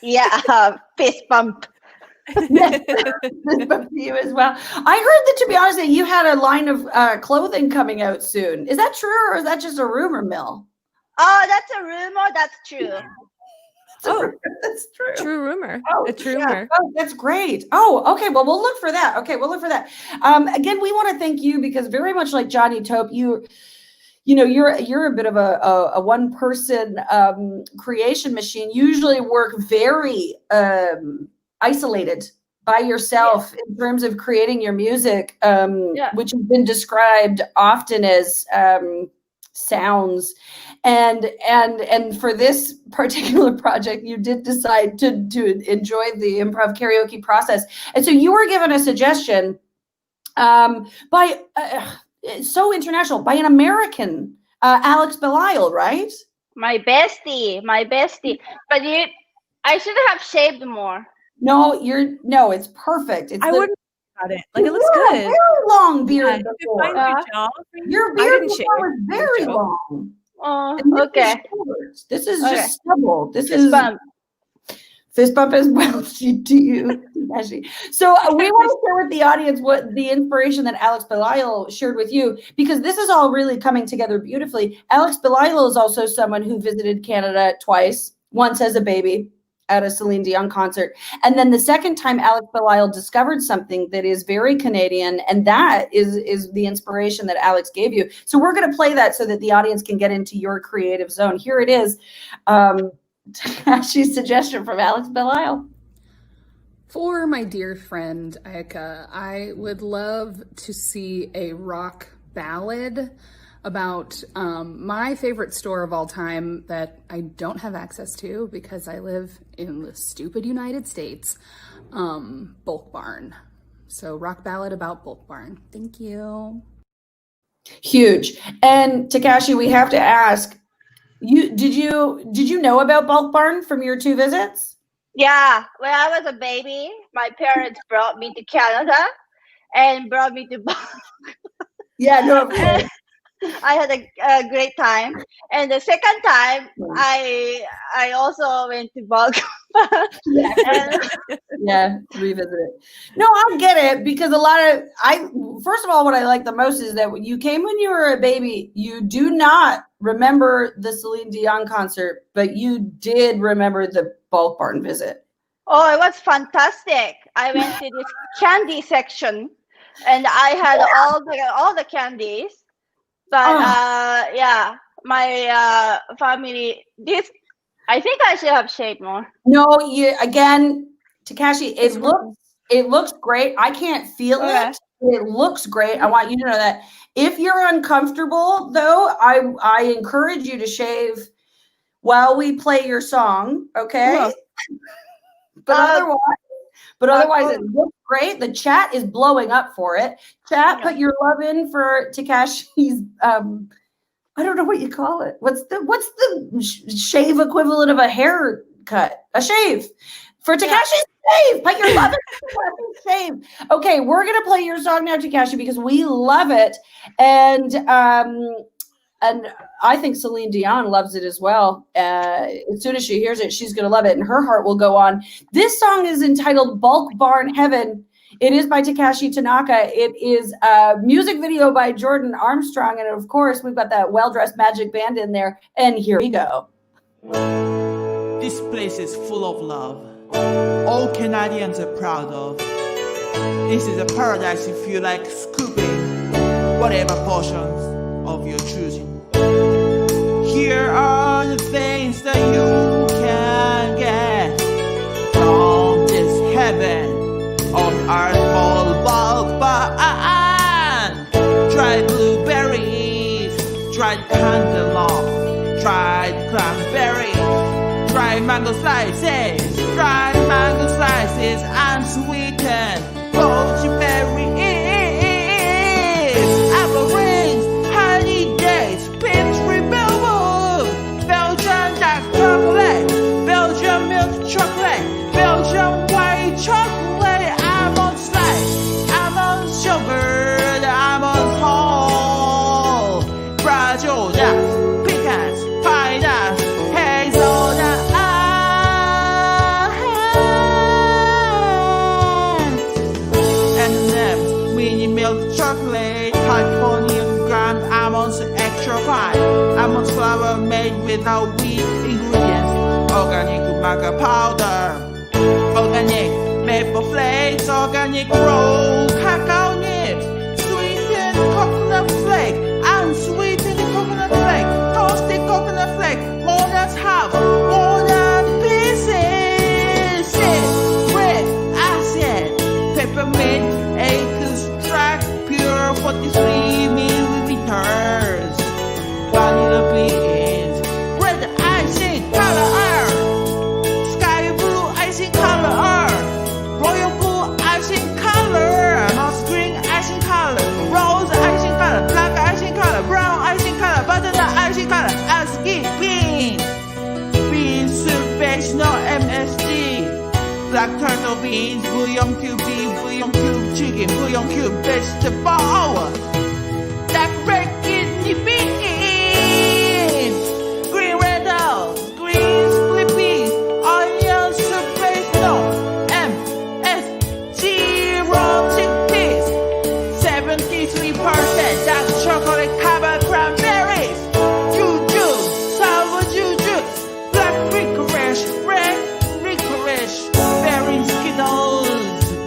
Yeah, fist bump. You as well. I heard that, to be honest, that you had a line of clothing coming out soon. Is that true, or is that just a rumor mill? Oh, that's a rumor. That's true. That's true. True rumor. A true yeah. rumor. Oh, that's great. Oh, okay. Well, we'll look for that. Again, we want to thank you because very much like Johnny Tope, you're a bit of a one person creation machine. Usually work very isolated by yourself in terms of creating your music, Yeah. which has been described often as sounds. And for this particular project, you did decide to enjoy the improv karaoke process. And so you were given a suggestion by so international, by an American, Alex Belisle, right? My bestie. But I should have shaved more. No, it's perfect. It's I wouldn't about it. Like, it looks You wore a good. very long beard Yeah, you did before. fine, good job. Your I beard didn't before shave. was very joke. long. Oh, And this okay. is short. This is Okay. just stubble. This Fist is bump. fist bump as well to you, Ashley. So we want to share with the audience what the inspiration that Alex Belisle shared with you, because this is all really coming together beautifully. Alex Belisle is also someone who visited Canada twice, once as a baby at a Celine Dion concert. And then the second time Alex Belisle discovered something that is very Canadian, and that is the inspiration that Alex gave you. So we're going to play that so that the audience can get into your creative zone. Here it is. Ashley's suggestion from Alex Belisle. For my dear friend Ayaka, I would love to see a rock ballad about my favorite store of all time that I don't have access to because I live in the stupid United States, Bulk Barn. So rock ballad about Bulk Barn. Thank you. Huge. And Takashi, we have to ask, did you know about Bulk Barn from your 2 visits? Yeah, when I was a baby, my parents brought me to Canada and brought me to Yeah, no, of course. I had a great time. And the second time, I also went to Bulk. Yeah, revisit it. No, I get it, because first of all, what I like the most is that when you came when you were a baby, you do not remember the Celine Dion concert, but you did remember the Bulk Barn visit. Oh, it was fantastic. I went to this candy section and I had all the candies. But yeah, my family, I think I should have shaved more. No, again, Takashi, it looks great. I can't feel it. It looks great. I want you to know that. If you're uncomfortable, though, I encourage you to shave while we play your song, okay? But otherwise, it looks great. The chat is blowing up for it. Chat, put your love in for Takashi's. I don't know what you call it. What's the shave equivalent of a haircut? A shave for Takashi's shave. Put your love in for Takashi's shave. Okay, we're gonna play your song now, Takashi, because we love it, and I think Celine Dion loves it as well. As soon as she hears it, she's going to love it, and her heart will go on. This song is entitled Bulk Barn Heaven. It is by Takashi Tanaka. It is a music video by Jordan Armstrong, and of course, we've got that well-dressed magic band in there, and here we go. This place is full of love. All Canadians are proud of. This is a paradise you feel like scooping whatever portions of your choosing. Here are the things that you can get from this heaven on earth called Bulk Barn. Dried blueberries, dried cantaloupe, dried cranberries, dried mango slices, unsweetened goji berries, apple rings, honey dates, Pimsbury Belwood, Belgian dark chocolate, Belgian milk chocolate, Belgian white chocolate, almond slice, almond sugar, almond whole, Brazil nuts, pecans, pine nuts, hazelnuts, M&M, mini milk chocolate, California ground almonds extra fine, almond flour made without wheat ingredients, organic maca powder, organic maple flakes, organic rolled cacao nibs, sweetened coconut flake, unsweetened coconut flake, toasted coconut flake, walnuts half, walnut pieces, with acid, black turtle beans, bouillon cube beef, bouillon cube chicken, bouillon cube vegetable, black red kidney beans, green red onions, green split peas, onions, pesto, MSG raw chickpeas, 73% dark chocolate covered cranberries, juju, sour juju, black licorice, red licorice, berry skittles,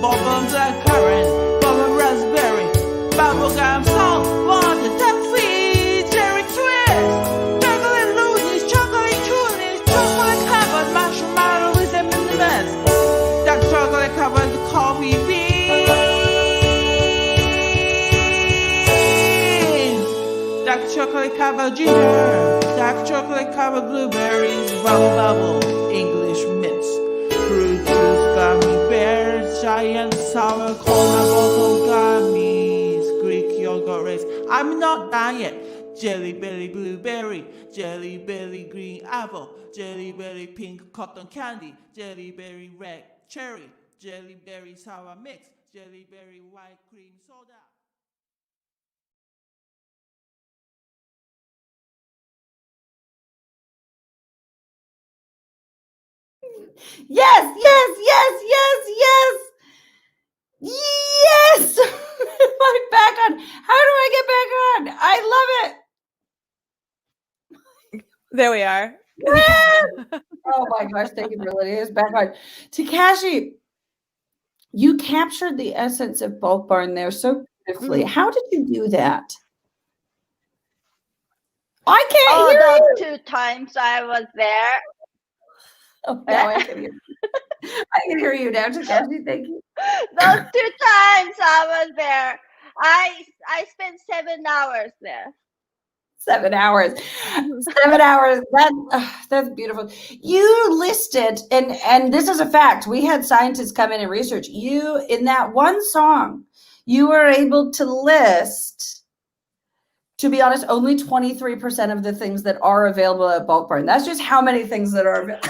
bubble blackcurrant, bubble raspberry, bubblegum salt, water, toffee, cherry twist, chocolate loonies, chocolate toonies, chocolate covered marshmallow with M&M's, dark chocolate covered coffee beans, dark chocolate covered ginger, dark chocolate covered blueberries, bubble, English mints, fruit juice, gummy bears, giant sour corn bottle gummies, Greek yogurt race. I'm not diet. Jelly belly blueberry, jelly belly green apple, jelly belly pink cotton candy, jelly belly red cherry, jelly berry sour mix, jelly berry white cream soda. Yes, yes, yes, yes, yes. Yes! I'm back on. How do I get back on? I love it. There we are. Yes! Oh my gosh, thank you for letting us back on. Takashi, you captured the essence of Bulk Barn there so beautifully. How did you do that? I can't Oh, hear those you. 2 times I was there. Oh, now I can hear you. I can hear you now, Takashi. Thank you. Those 2 times I was there. I spent 7 hours there. 7 hours. 7 hours. That's beautiful. You listed, and this is a fact. We had scientists come in and research. You, in that one song, you were able to list, to be honest, only 23% of the things that are available at Bulk Barn. That's just how many things that are available.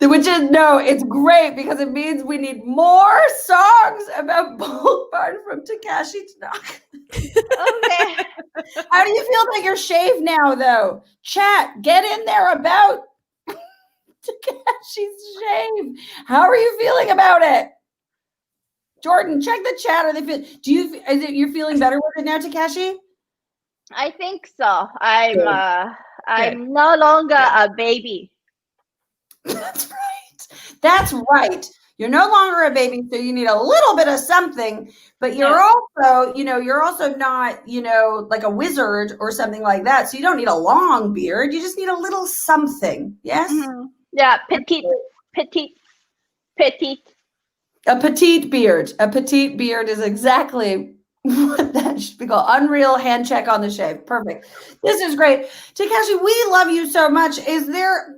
Which is, no, it's great because it means we need more songs about Bulk Barn from Takashi Tanaka. Okay. How do you feel about your shave now, though? Chat, get in there about Takashi's shave. How are you feeling about it? Jordan, check the chat. Are they feel? Is it you're feeling better with it now, Takashi? I think so. I'm Good. I'm no longer a baby. That's right. That's right. You're no longer a baby, so you need a little bit of something, but you're also, you're also not, like a wizard or something like that. So you don't need a long beard. You just need a little something. Yes? Mhm. Yeah, petite. A petite beard. A petite beard is exactly what that should be called. Unreal hand check on the shave. Perfect. This is great. Takashi, we love you so much. Is there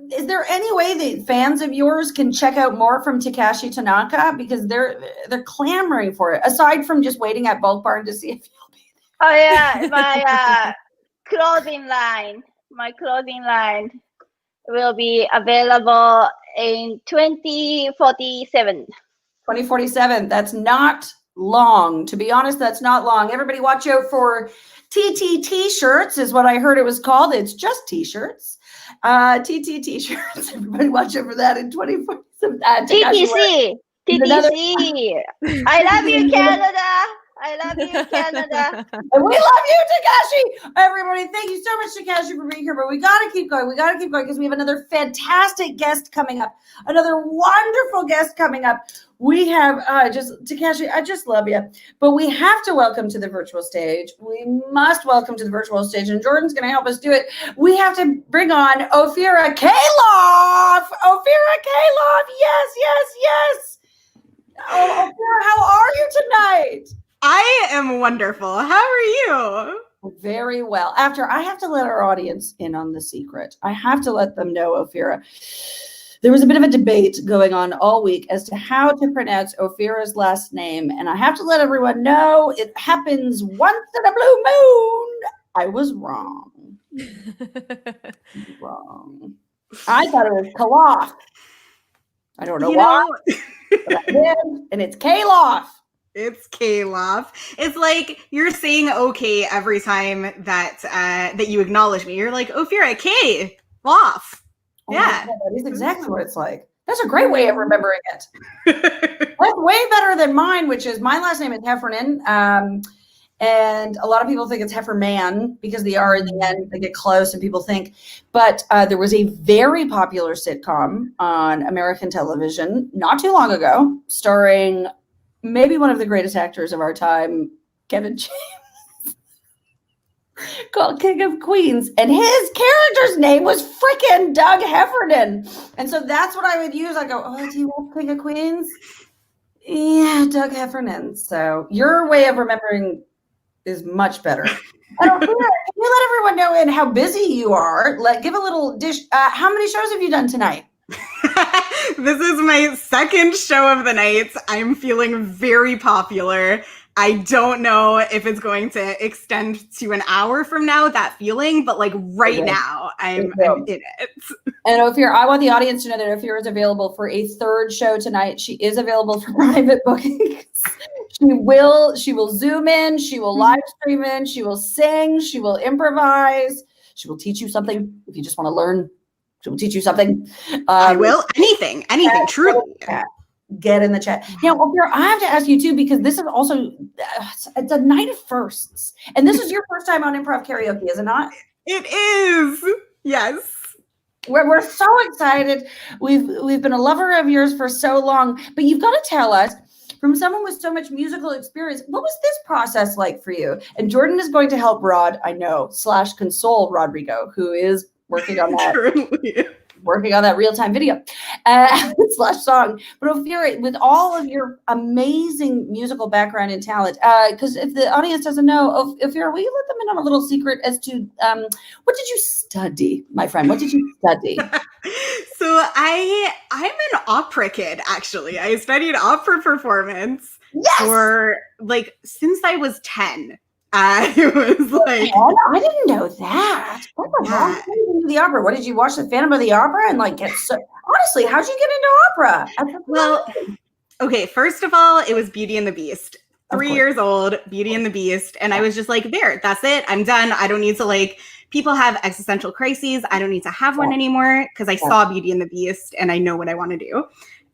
any way that fans of yours can check out more from Takashi Tanaka? Because they're clamoring for it, aside from just waiting at Bulk Barn to see if you'll be Oh yeah, my clothing line. My clothing line will be available in 2047. 2047. That's not long. To be honest, that's not long. Everybody watch out for TT t-shirts is what I heard it was called. It's just t-shirts. TT t-shirts. Everybody watch out for that in 2047. TTC. TTC. I love you, Canada. I love you, Canada. And we love you, Takashi. Everybody, thank you so much, Takashi, for being here. But we got to keep going. We got to keep going because we have another fantastic guest coming up. Another wonderful guest coming up. We have Takashi, I just love you. But we have to welcome to the virtual stage. We must welcome to the virtual stage. And Jordan's going to help us do it. We have to bring on Ophira Kalof. Ophira Kalof. Yes, yes, yes. Oh, Ophira, how are you tonight? I am wonderful. How are you? Very well. After I have to let our audience in on the secret. I have to let them know, Ophira. There was a bit of a debate going on all week as to how to pronounce Ophira's last name. And I have to let everyone know it happens once in a blue moon I was wrong. Wrong. I thought it was Kalof. I don't know why, but I did, and it's Kalof. It's Kalof. It's like you're saying okay every time that that you acknowledge me. You're like, Ophira, K, Lof. Oh Yeah. God, that is exactly what it's like. That's a great way of remembering it. That's way better than mine, which is my last name is Heffernan. And a lot of people think it's Hefferman because the R in the end, they get close and people think. But there was a very popular sitcom on American television not too long ago, starring maybe one of the greatest actors of our time, Kevin James, called King of Queens. And his character's name was freaking Doug Heffernan. And so that's what I would use. I go, oh, do you want King of Queens? Yeah, Doug Heffernan. So your way of remembering is much better. And can you let everyone know in how busy you are? Give a little dish. How many shows have you done tonight? This is my second show of the night. I'm feeling very popular. I don't know if it's going to extend to an hour from now, that feeling, but like right now, I'm in it. And Ophir, I want the audience to know that Ophir is available for a third show tonight. She is available for private bookings. She will Zoom in, she will live stream in, she will sing, she will improvise, she will teach you something. If you just want to learn, she will teach you something. I will. Anything, truly. Get in the chat. Now, Ophir, I have to ask you too, because this is also, it's a night of firsts. And this is your first time on Improv Karaoke, is it not? It is. Yes. We're so excited. We've been a lover of yours for so long, but you've got to tell us, from someone with so much musical experience, what was this process like for you? And Jordan is going to help Rod, I know, / console Rodrigo, who is working on that. Working on that real-time video / song. But Ophira, with all of your amazing musical background and talent, because if the audience doesn't know, Ophira, will you let them in on a little secret as to what did you study, my friend? What did you study? So I'm an opera kid, actually. I studied opera performance for like since I was 10. It was like I didn't know that. That's a long time into the opera. What did you watch, the Phantom of the Opera, and like get so? Honestly, how'd you get into opera? Well, okay. First of all, it was Beauty and the Beast. 3 years old, Beauty and the Beast, and I was just like, there, that's it. I'm done. I don't need to like. People have existential crises. I don't need to have one anymore because I saw Beauty and the Beast and I know what I want to do.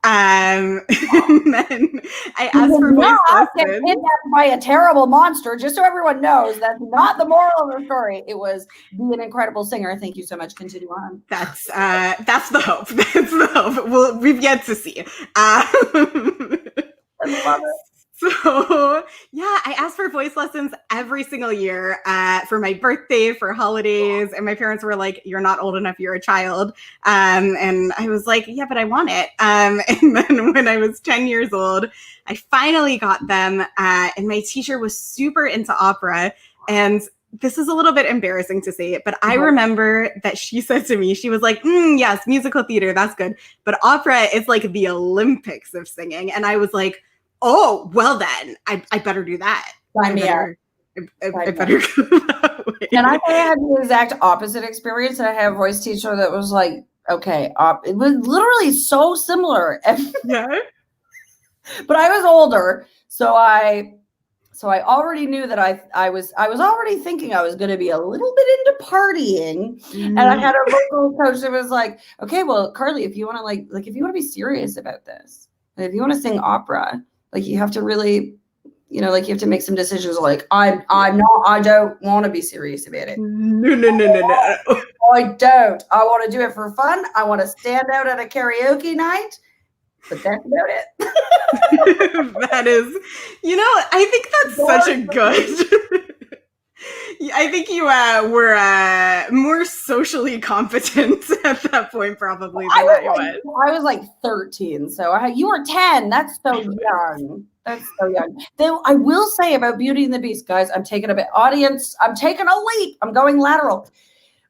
And then I asked for voice lessons. Get kidnapped by a terrible monster. Just so everyone knows, that's not the moral of the story. It was be an incredible singer. Thank you so much. Continue on. That's the hope. That's the hope. Well, we've yet to see. I love it. So yeah, I asked for voice lessons every single year for my birthday, for holidays, and my parents were like, "You're not old enough. You're a child." And I was like, "Yeah, but I want it." And then when I was 10 years old, I finally got them, and my teacher was super into opera. And this is a little bit embarrassing to say it, but I remember that she said to me, she was like, "Yes, musical theater, that's good, but opera is like the Olympics of singing." And I was like, oh, well then, I better do that. I better go that way. And I had the exact opposite experience. I had a voice teacher that was like, okay, it was literally so similar. Yeah. But I was older, so I already knew that I was already thinking I was going to be a little bit into partying, and I had a vocal coach that was like, okay, well, Carly, if you want to like if you want to be serious about this, and if you want to sing opera. Like you have to really, like you have to make some decisions. Like I don't want to be serious about it. No. I don't. I want to do it for fun. I want to stand out at a karaoke night, but that's about it. That is, I think that's such a good. I think you were more socially competent at that point, probably, than I was. I was like 13, so you were 10. That's so young. That's so young. Though I will say about Beauty and the Beast, guys, I'm taking a leap. I'm going lateral.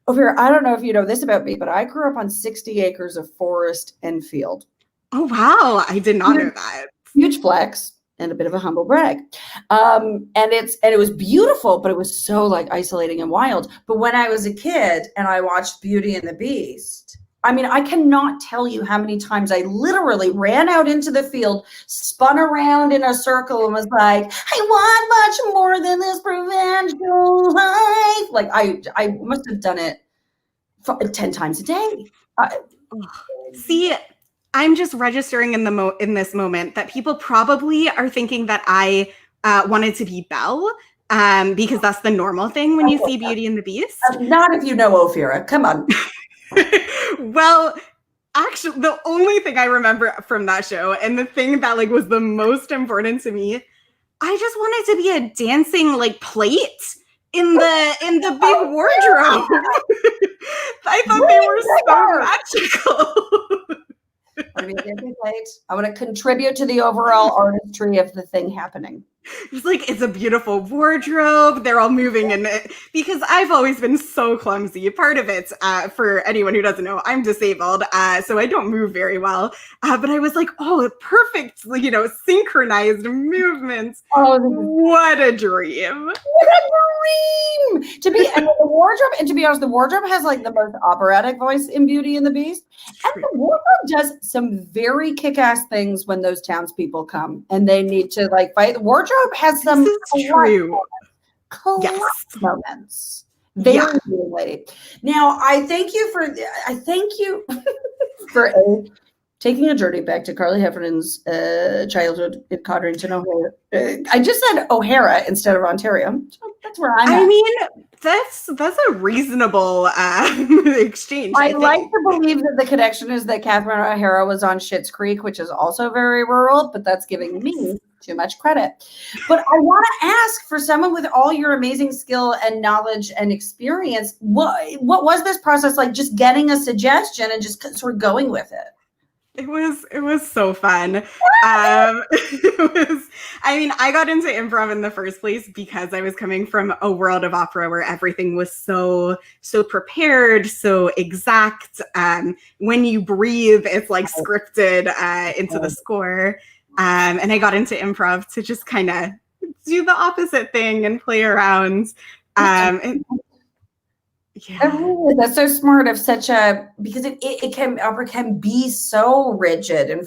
Over here, I don't know if you know this about me, but I grew up on 60 acres of forest and field. Oh, wow. I did not know that. Huge flex. and a bit of a humble brag. And it was beautiful, but it was so like isolating and wild. But when I was a kid and I watched Beauty and the Beast, I mean, I cannot tell you how many times I literally ran out into the field, spun around in a circle, and was like, I want much more than this provincial life. Like I must have done it 10 times a day. See, I'm just registering in this moment that people probably are thinking that I wanted to be Belle, because that's the normal thing when you see Beauty and the Beast. Not if you know Ophira. Come on. Well, actually, the only thing I remember from that show, and the thing that like was the most important to me, I just wanted to be a dancing like plate in the big wardrobe. I thought they were so magical. I mean, I want to contribute to the overall artistry of the thing happening. It's like, it's a beautiful wardrobe. They're all moving in it because I've always been so clumsy. Part of it, for anyone who doesn't know, I'm disabled, so I don't move very well. But I was like, oh, perfect, synchronized movements. Oh, what a dream. What a dream to be. And the wardrobe, and to be honest, the wardrobe has like the most operatic voice in Beauty and the Beast. And the wardrobe does some very kick-ass things when those townspeople come and they need to like fight. The wardrobe has some moments. Very really. Now, I thank you for taking a journey back to Carly Heffernan's childhood in Codrington, Ohio. I just said O'Hara instead of Ontario. So that's where I'm at. I mean, that's a reasonable exchange. I like to believe that the connection is that Catherine O'Hara was on Schitt's Creek, which is also very rural, but that's giving me too much credit. But I want to ask, for someone with all your amazing skill and knowledge and experience, what was this process like, just getting a suggestion and just sort of going with it? It was so fun. I got into improv in the first place because I was coming from a world of opera where everything was so prepared, so exact. When you breathe, it's like scripted into the score. And I got into improv to just kind of do the opposite thing and play around. Really, that's so smart of such a, because opera can be so rigid, and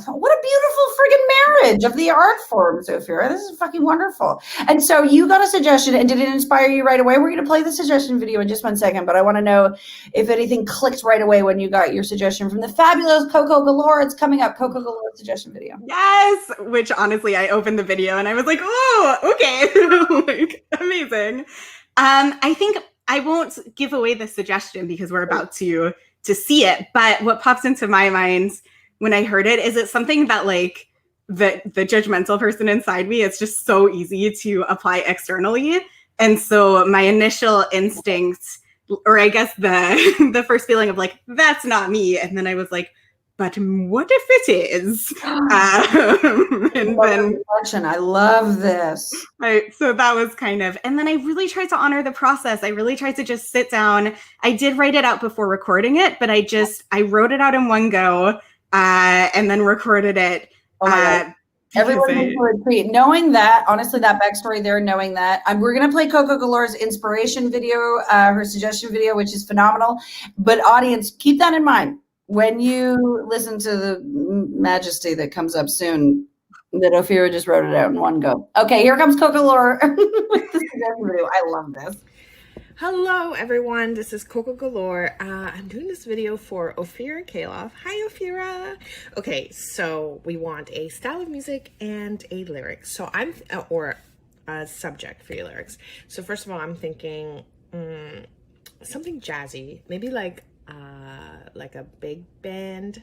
what a beautiful friggin' marriage of the art forms, Ophira. This is fucking wonderful. And so you got a suggestion, and did it inspire you right away? We're going to play the suggestion video in just 1 second, but I want to know if anything clicked right away when you got your suggestion from the fabulous Coco Galore. It's coming up, Coco Galore suggestion video. Yes, which honestly, I opened the video and I was like, oh, okay, like, amazing. I think I won't give away the suggestion because we're about to see it. But what pops into my mind when I heard it is it's something that like the judgmental person inside me, it's just so easy to apply externally. And so my initial instinct, or I guess the first feeling of like, that's not me. And then I was like, but what if it is? And then I love this. Right. So that was kind of, and then I really tried to honor the process. I really tried to just sit down. I did write it out before recording it, but I wrote it out in one go and then recorded it. Everyone needs to retreat. Knowing that, honestly, that backstory there, knowing that, we're going to play Coco Galore's inspiration video, her suggestion video, which is phenomenal. But audience, keep that in mind. When you listen to the majesty that comes up soon, that Ophira just wrote it out in one go. Okay, here comes Coco Galore with the suggestion video. I love this. Hello, everyone. This is Coco Galore. I'm doing this video for Ophira Kaloff. Hi, Ophira. Okay, so we want a style of music and a lyric. So or a subject for your lyrics. So first of all, I'm thinking something jazzy, maybe like a big band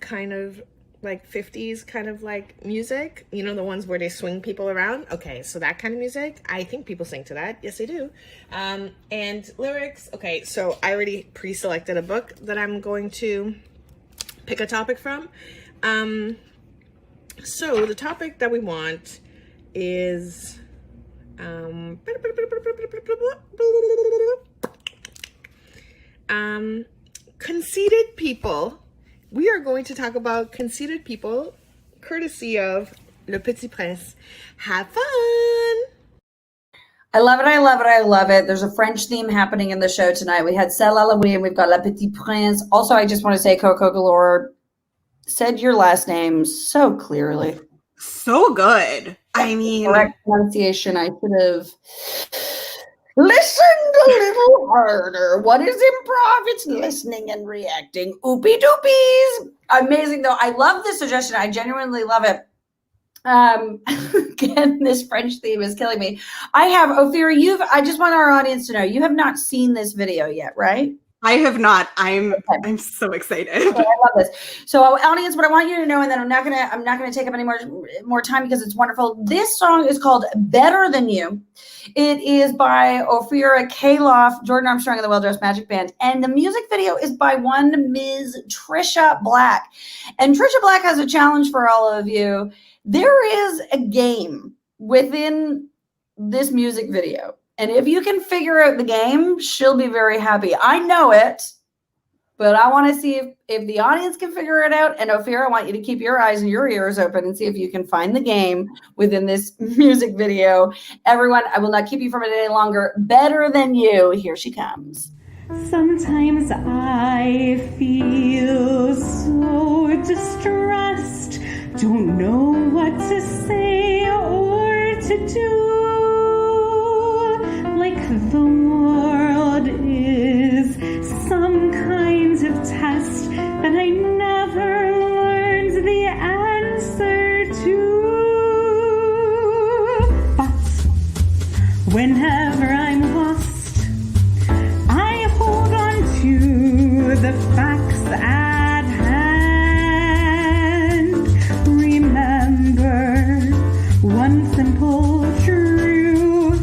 kind of like 50s kind of like music, you know, the ones where they swing people around. Okay, so that kind of music, I think people sing to that. Yes, they do. And lyrics, okay, so I already pre-selected a book that I'm going to pick a topic from. So the topic that we want is conceited people. We are going to talk about conceited people, courtesy of Le Petit Prince. Have fun! I love it. I love it. I love it. There's a French theme happening in the show tonight. We had Celle à la Vie and we've got Le Petit Prince. Also, I just want to say Coco Galore said your last name so clearly. So good. I mean, correct pronunciation. I should have listened a little harder. What is improv? It's listening and reacting. Oopie doopies. Amazing though. I love this suggestion. I genuinely love it. Again, this French theme is killing me. I have Ophira, I just want our audience to know you have not seen this video yet, right? I have not. I'm so excited. Okay, I love this. So, audience, what I want you to know, and then I'm not gonna take up any more time because it's wonderful. This song is called "Better Than You." It is by Ophira Kaloff, Jordan Armstrong and the Well Dressed Magic Band, and the music video is by one Ms. Trisha Black. And Trisha Black has a challenge for all of you. There is a game within this music video. And if you can figure out the game, she'll be very happy. I know it, but I want to see if the audience can figure it out. And Ophira, I want you to keep your eyes and your ears open and see if you can find the game within this music video. Everyone, I will not keep you from it any longer. Better Than You. Here she comes. Sometimes I feel so distressed, don't know what to say or to do. Like the world is some kind of test that I never learned the answer to. But whenever I'm lost, I hold on to the facts at hand. Remember one simple truth,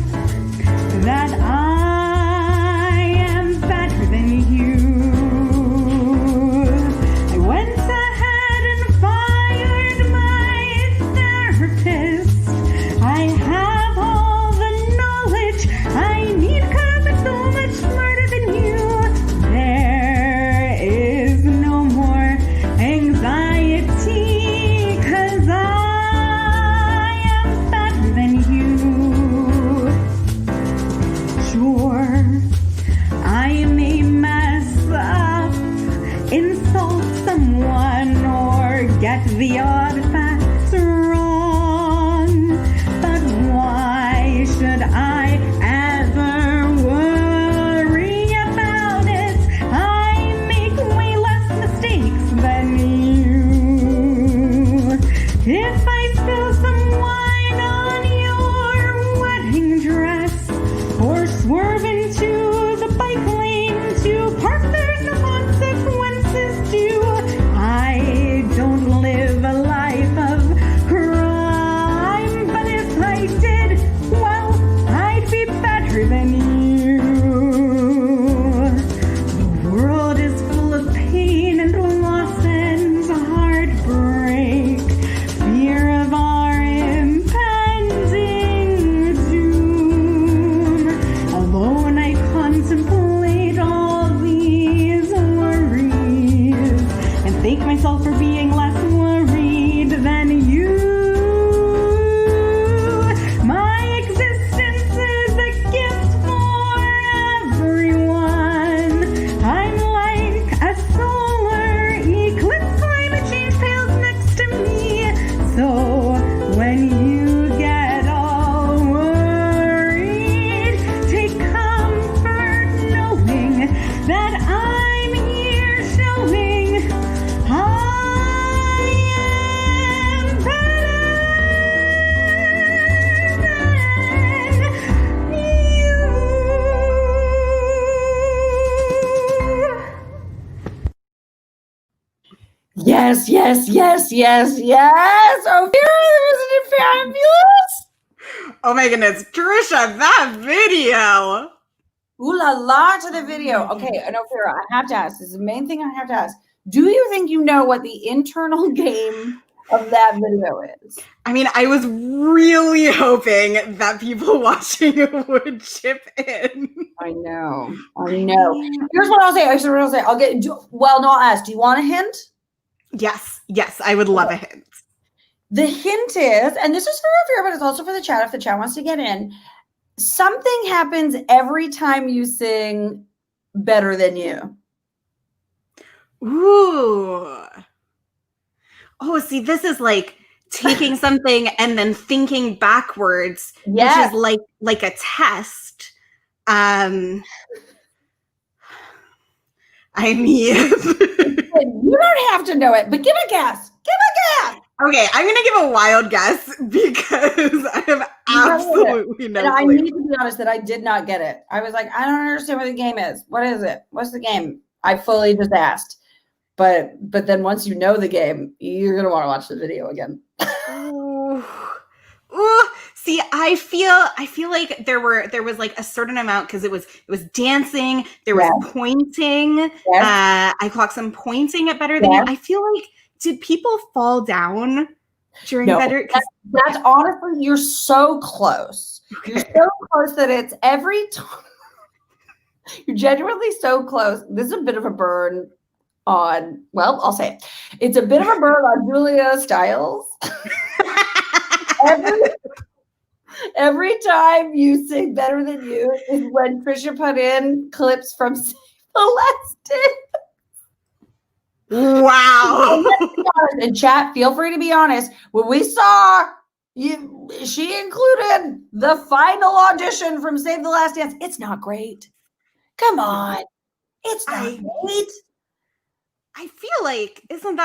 that I am better than you. I went ahead and fired my therapist. I have all the knowledge I need 'cause I'm so much smarter than you. There is no more anxiety 'cause I am better than you. Sure, I may mess up, insult someone, or get the odd facts wrong. But why should I ever worry about it? I make way less mistakes than you. If I spill some wine on your wedding dress, or swerve into the bike lane to park, there's no consequences due. I don't live a life of crime, but if I did, well, I'd be better than you. The world is full of pain and loss and heartbreak, fear of our impending doom. Alone I contemplate all these worries and thank myself for being less worried than you. My existence is a gift for everyone. I'm like a solar eclipse, climate change pales next to me. So when you get all worried, take comfort knowing that I'm here showing I am Yes, yes, yes, yes, yes. Ophira, isn't it fabulous? Oh my goodness, Trisha, that video. Ooh la la to the video. Okay, and Ophira, I have to ask. This is the main thing I have to ask. Do you think you know what the internal game of that video is? I mean, I was really hoping that people watching would chip in. I know. Here's what I'll say. I'll get. Well, no, I'll ask. Do you want a hint? Yes, I would love a hint. The hint is, and this is for Ophira, but it's also for the chat if the chat wants to get in. Something happens every time you sing Better Than You. Ooh. Oh, see, this is like taking something and then thinking backwards, Yes. which is like a test. I mean, you don't have to know it, but give a guess. Give a guess. Okay, I'm gonna give a wild guess because I have absolutely no And I clue. need to be honest that I did not get it. I was like, I don't understand what the game is. What is it? What's the game? I fully just asked. But then once you know the game, you're gonna want to watch the video again. Ooh, see, I feel like there was like a certain amount because it was dancing, there was pointing. I clocked some pointing at Better Than You. I feel like, did people fall down during No, Better? that's honestly, you're so close. Okay. You're so close that it's every time. You're genuinely so close. This is a bit of a burn on, well, I'll say it. It's a bit of a burn on Julia Stiles. Every time you sing Better Than You is when Trisha put in clips from Save the Last Dance. Wow. And chat, feel free to be honest. When we saw you, she included the final audition from Save the Last Dance. It's not great. Come on. It's not great. I feel like, isn't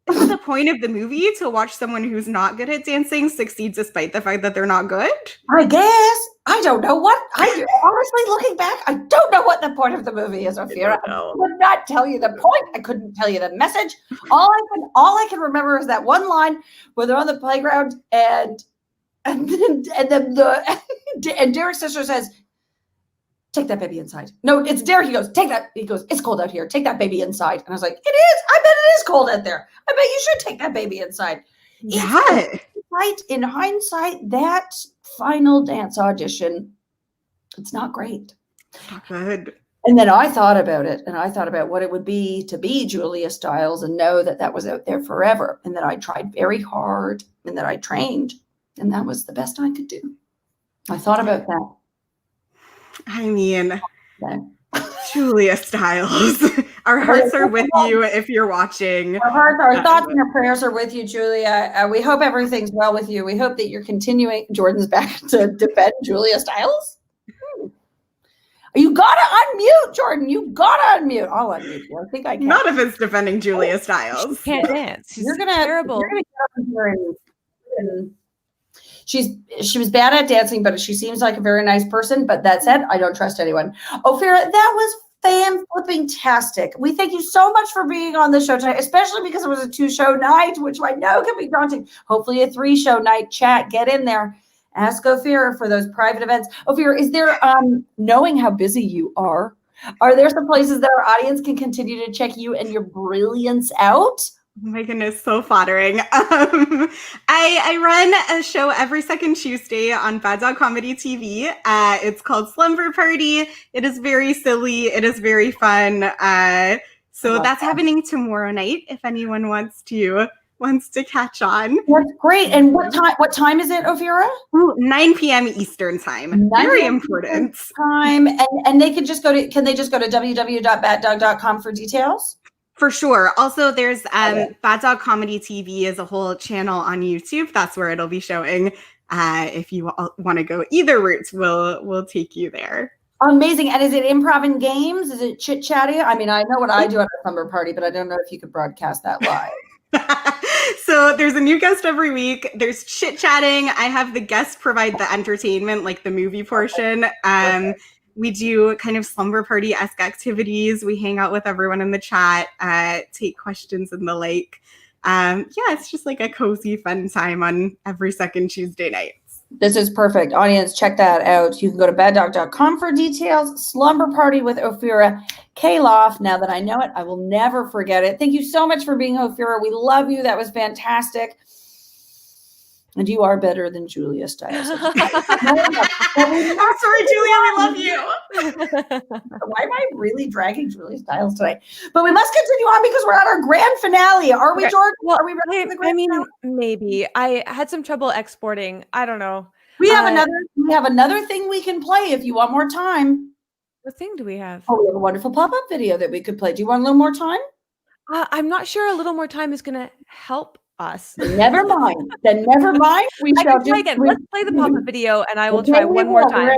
the point of the movie to watch someone who's not good at dancing succeed despite the fact that they're not good? I guess. I don't know what. Honestly, looking back, I don't know what the point of the movie is, Ophira. I could not tell you the point. I couldn't tell you the message. All I can remember is that one line where they're on the playground and Derek's sister says, "Take that baby inside." No, it's Derek. He goes, "Take that." He goes, "It's cold out here. Take that baby inside." And I was like, "It is. I bet it is cold out there. I bet you should take that baby inside." Yeah. In hindsight, that final dance audition, it's not great. Not good. And then I thought about it, and I thought about what it would be to be Julia Stiles and know that that was out there forever, and that I tried very hard, and that I trained, and that was the best I could do. I thought about that. I mean, Julia Stiles, our hearts are with you if you're watching. Our thoughts and our prayers are with you, Julia. We hope everything's well with you. We hope that you're continuing. Jordan's back to defend Julia Stiles. You gotta unmute, Jordan. You gotta unmute. I'll unmute you. I think I can. Not if it's defending Julia Stiles. She can't dance. She's terrible. You're gonna get up here and she was bad at dancing, but she seems like a very nice person. But that said, I don't trust anyone. Ophira, that was fan-flipping-tastic. We thank you so much for being on the show tonight, especially because it was a 2-show night, which I know can be daunting. Hopefully a 3-show night. Chat, get in there. Ask Ophira for those private events. Ophira, is there, knowing how busy you are there some places that our audience can continue to check you and your brilliance out? Oh my goodness, so flattering. I run a show every second Tuesday on Bad Dog Comedy TV. It's called Slumber Party. It is very silly. It is very fun. So that's happening tomorrow night if anyone wants to catch on. That's great. And what time is it, Ophira? 9 p.m. Eastern time. Very important. Time. And they can just go to www.baddog.com for details? For sure. Also, there's Bad Dog Comedy TV is a whole channel on YouTube. That's where it'll be showing. If you want to go either route, we'll take you there. Amazing. And is it improv and games? Is it chit chatty? I mean, I know what I do at a summer party, but I don't know if you could broadcast that live. So there's a new guest every week. There's chit chatting. I have the guest provide the entertainment, like the movie portion. We do kind of slumber party-esque activities. We hang out with everyone in the chat, take questions and the like. It's just like a cozy, fun time on every second Tuesday nights. This is perfect. Audience, check that out. You can go to baddog.com for details. Slumber Party with Ophira Kaloff. Now that I know it, I will never forget it. Thank you so much for being Ophira. We love you. That was fantastic. And you are better than Julia Stiles. I'm sorry, Julia. We love you. Why am I really dragging Julia Stiles tonight? But we must continue on because we're at our grand finale. Are we, Okay, Jordan? well, Are we ready for the grand I mean, finale? maybe. I had some trouble exporting. I don't know. We have another thing we can play if you want more time. What thing do we have? Oh, we have a wonderful pop-up video that we could play. Do you want a little more time? I'm not sure a little more time is going to help us. Never mind. Then never mind. We I shall can try again. Let's play the pop-up video, and I will Okay, try we one more will. time.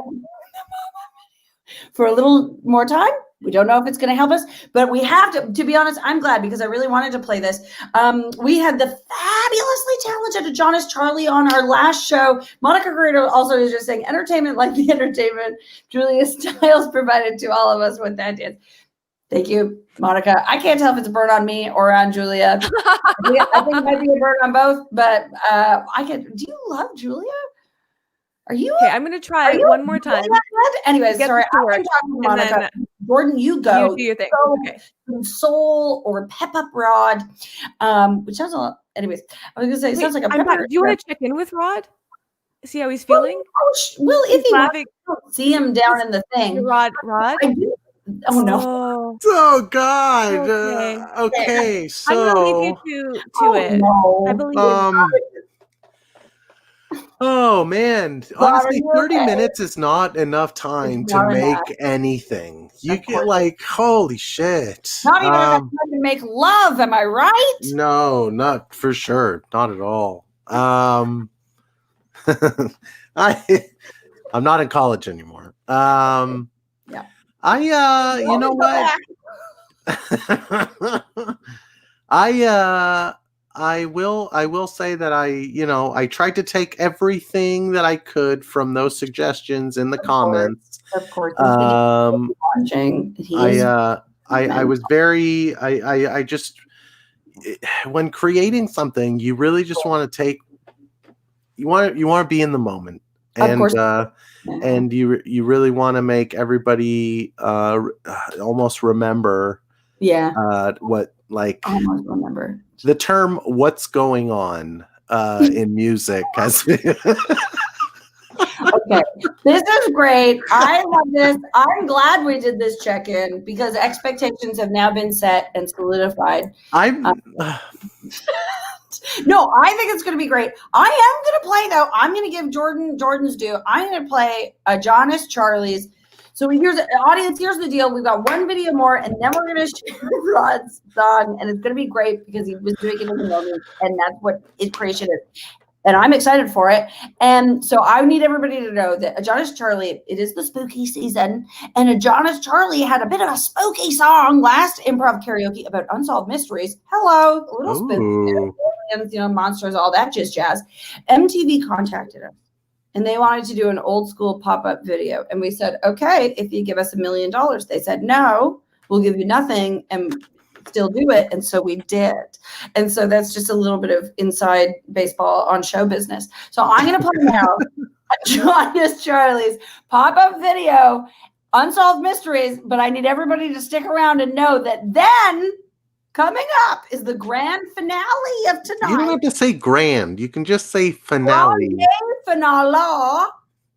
For a little more time. We don't know if it's going to help us, but we have to be honest, I'm glad because I really wanted to play this. We had the fabulously talented Adonis Charlie on our last show. Monica Guerrero also is just saying entertainment like the entertainment Julia Stiles provided to all of us with that dance. Thank you, Monica. I can't tell if it's a burn on me or on Julia. I think it might be a burn on both, but do you love Julia? Are you okay? I'm going to try one more time. Anyways, Get sorry, this to I've work, been talking to and Monica. then Jordan, you go. You do your thing. Okay. Soul or Pep Up Rod, which sounds a lot. Anyways, I was gonna say it sounds like a I'm back. pepper. Do you want to check in with Rod? See how he's feeling? Well, if he laughing. wants to see him down in the thing. Rod. I do. Oh no. Oh God. Okay. Okay. I'm gonna So. leave you to it. No. I believe Oh man, Bob, honestly, are you 30 okay? minutes is not enough time It's to not make enough. anything. You get like, holy shit. Not even enough time to make love. Am I right? No, not for sure. Not at all. I'm not in college anymore. Yeah. You know what? I will say that I tried to take everything that I could from those suggestions in the comments. Of course. Watching. I was very I just when creating something, you really just want to be in the moment. And and you really want to make everybody almost remember what almost remember the term "what's going on" in music has. Okay, this is great. I love this. I'm glad we did this check-in because expectations have now been set and solidified. No, I think it's going to be great. I am going to play though. I'm going to give Jordan's due. I'm going to play Adonis Charlie's. So here's the audience. Here's the deal. We've got one video more, and then we're going to share Rod's song, and it's going to be great because he was doing it in the moment, and that's what his creation is. And I'm excited for it. And so I need everybody to know that Adonis Charlie, it is the spooky season, and Adonis Charlie had a bit of a spooky song last Improv Karaoke about unsolved mysteries. Hello, a little spooky, aliens, monsters, all that jazz. MTV contacted us. And they wanted to do an old school pop-up video. And we said, okay, if you give us $1 million. They said, no, we'll give you nothing and still do it. And so we did. And so that's just a little bit of inside baseball on show business. So I'm going to play now Adonis Charlie's pop-up video, Unsolved Mysteries. But I need everybody to stick around and know that then coming up is the grand finale of tonight. You don't have to say grand. You can just say finale. Finale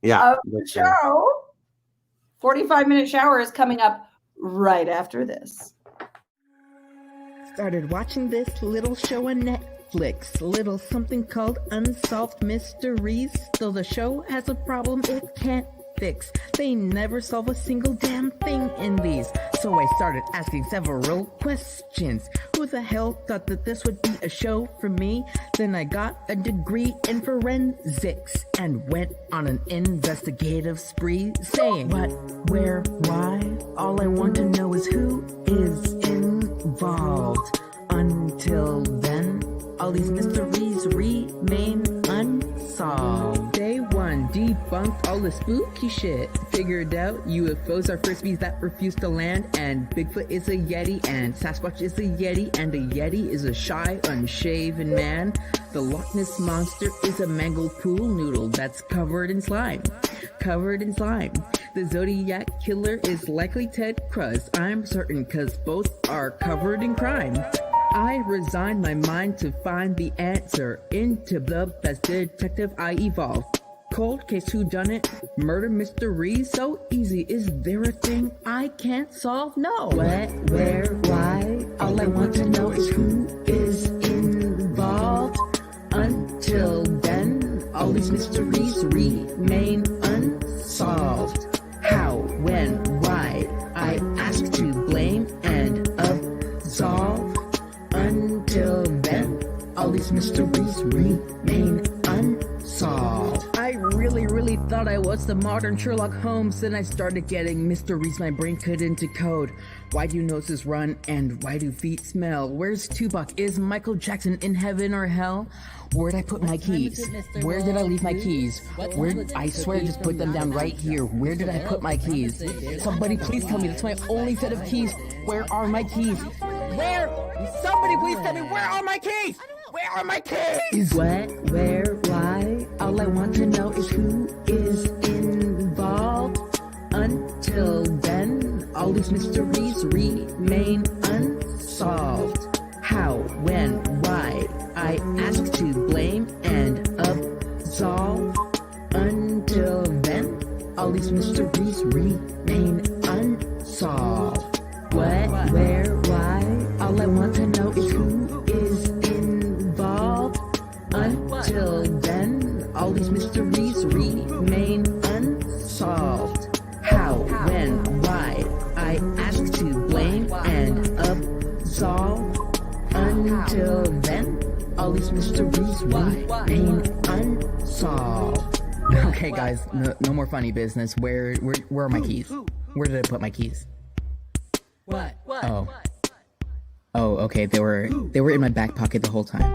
Yeah. of the show. 45-minute shower is coming up right after this. Started watching this little show on Netflix, little something called Unsolved Mysteries. Still the show has a problem it can't fix. They never solve a single damn thing in these. So I started asking several questions. Who the hell thought that this would be a show for me? Then I got a degree in forensics and went on an investigative spree, saying what, where, why? All I want to know is who is involved. Until then, all these mysteries remain unsolved. Day one, debunked all the spooky shit. Figured out UFOs are frisbees that refuse to land, and Bigfoot is a Yeti, and Sasquatch is a Yeti, and a Yeti is a shy, unshaven man. The Loch Ness Monster is a mangled pool noodle that's covered in slime. Covered in slime. The Zodiac Killer is likely Ted Cruz, I'm certain, cause both are covered in crime. I resigned my mind to find the answer. Into the best detective I evolved. Cold case, who done it? Murder mystery, so easy. Is there a thing I can't solve? No. What, where, why? All I want to know is who is involved. Until then, all these mysteries remain unsolved. How, when, why? I ask to blame and absolve. Until then, all these mysteries remain unsolved. I really thought I was the modern Sherlock Holmes. Then I started getting mysteries my brain couldn't decode. Why do noses run and why do feet smell? Where's Tupac? Is Michael Jackson in heaven or hell? Where'd I put my keys? Where did I leave my keys? I swear I just put them down right here. Where did I put my keys? Somebody please tell me, that's my only set of keys. Where are my keys? Where? Somebody please tell me, where are my keys? Where are my keys? What, where, why? All I want to know is who is involved. Until then, all these mysteries remain unsolved. How, when, why? I ask to blame and absolve. Until then, all these mysteries remain unsolved. What, where, why? All I want to know is who is involved. Until then, all these mysteries remain unsolved. How, when, why? I ask to blame and absolve. Until then, all these mysteries remain unsolved. Okay, guys, no more funny business. Where are my keys? Where did I put my keys? What? Oh, okay. They were in my back pocket the whole time.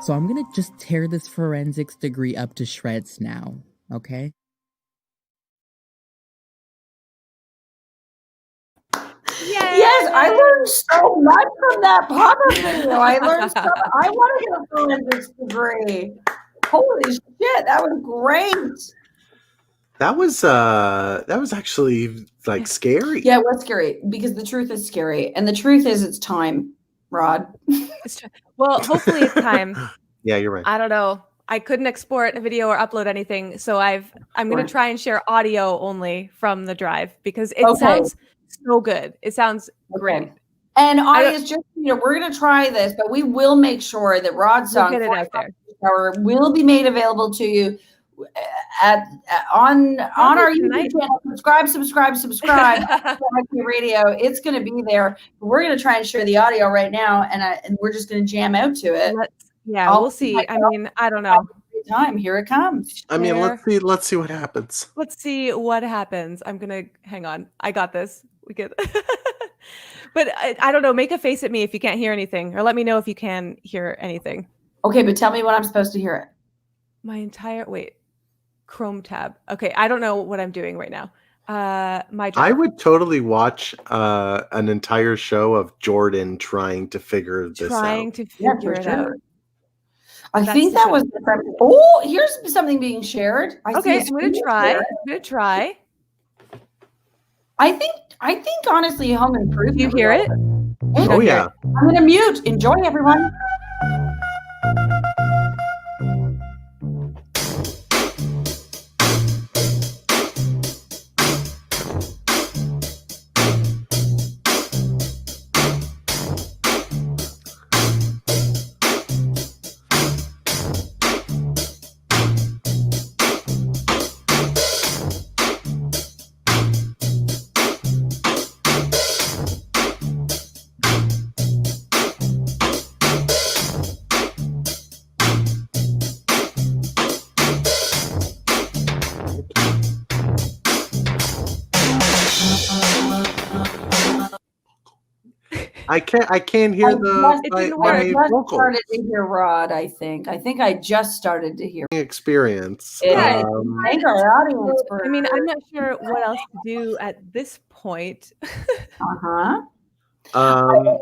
So I'm gonna just tear this forensics degree up to shreds now. Okay. Yes, I learned so much from that pop-up video. I want to get a forensics degree. Holy shit, that was great. That was actually like scary. Yeah, it was scary because the truth is scary, and the truth is it's time, Rod. Well, hopefully it's time. Yeah, you're right. I don't know. I couldn't export a video or upload anything, so I'm going to try and share audio only from the drive because it sounds so good. It sounds great. And audience, just we're going to try this, but we will make sure that Rod's song We'll get it out there. will be made available to you on our YouTube channel. Subscribe. Karaoke Radio. It's going to be there. We're going to try and share the audio right now, and we're just going to jam out to it. We'll see. I mean, I don't know. Time, here it comes. I mean, let's see what happens. Let's see what happens. I'm gonna hang on. I got this. We get. But I don't know. Make a face at me if you can't hear anything, or let me know if you can hear anything. Okay, but tell me when I'm supposed to hear it. My entire Chrome tab. Okay, I don't know what I'm doing right now. I would totally watch an entire show of Jordan trying to figure this out. Out. I think that was the premise. Oh, here's something being shared. Okay, I'm gonna try. I think honestly, home improvement. You hear it? Oh yeah. I'm gonna mute. Enjoy, everyone. I can't hear my vocals. Started to hear Rod. I think I just started to hear experience. Yeah, thank our audience. I mean, I'm not sure what else to do at this point. I think,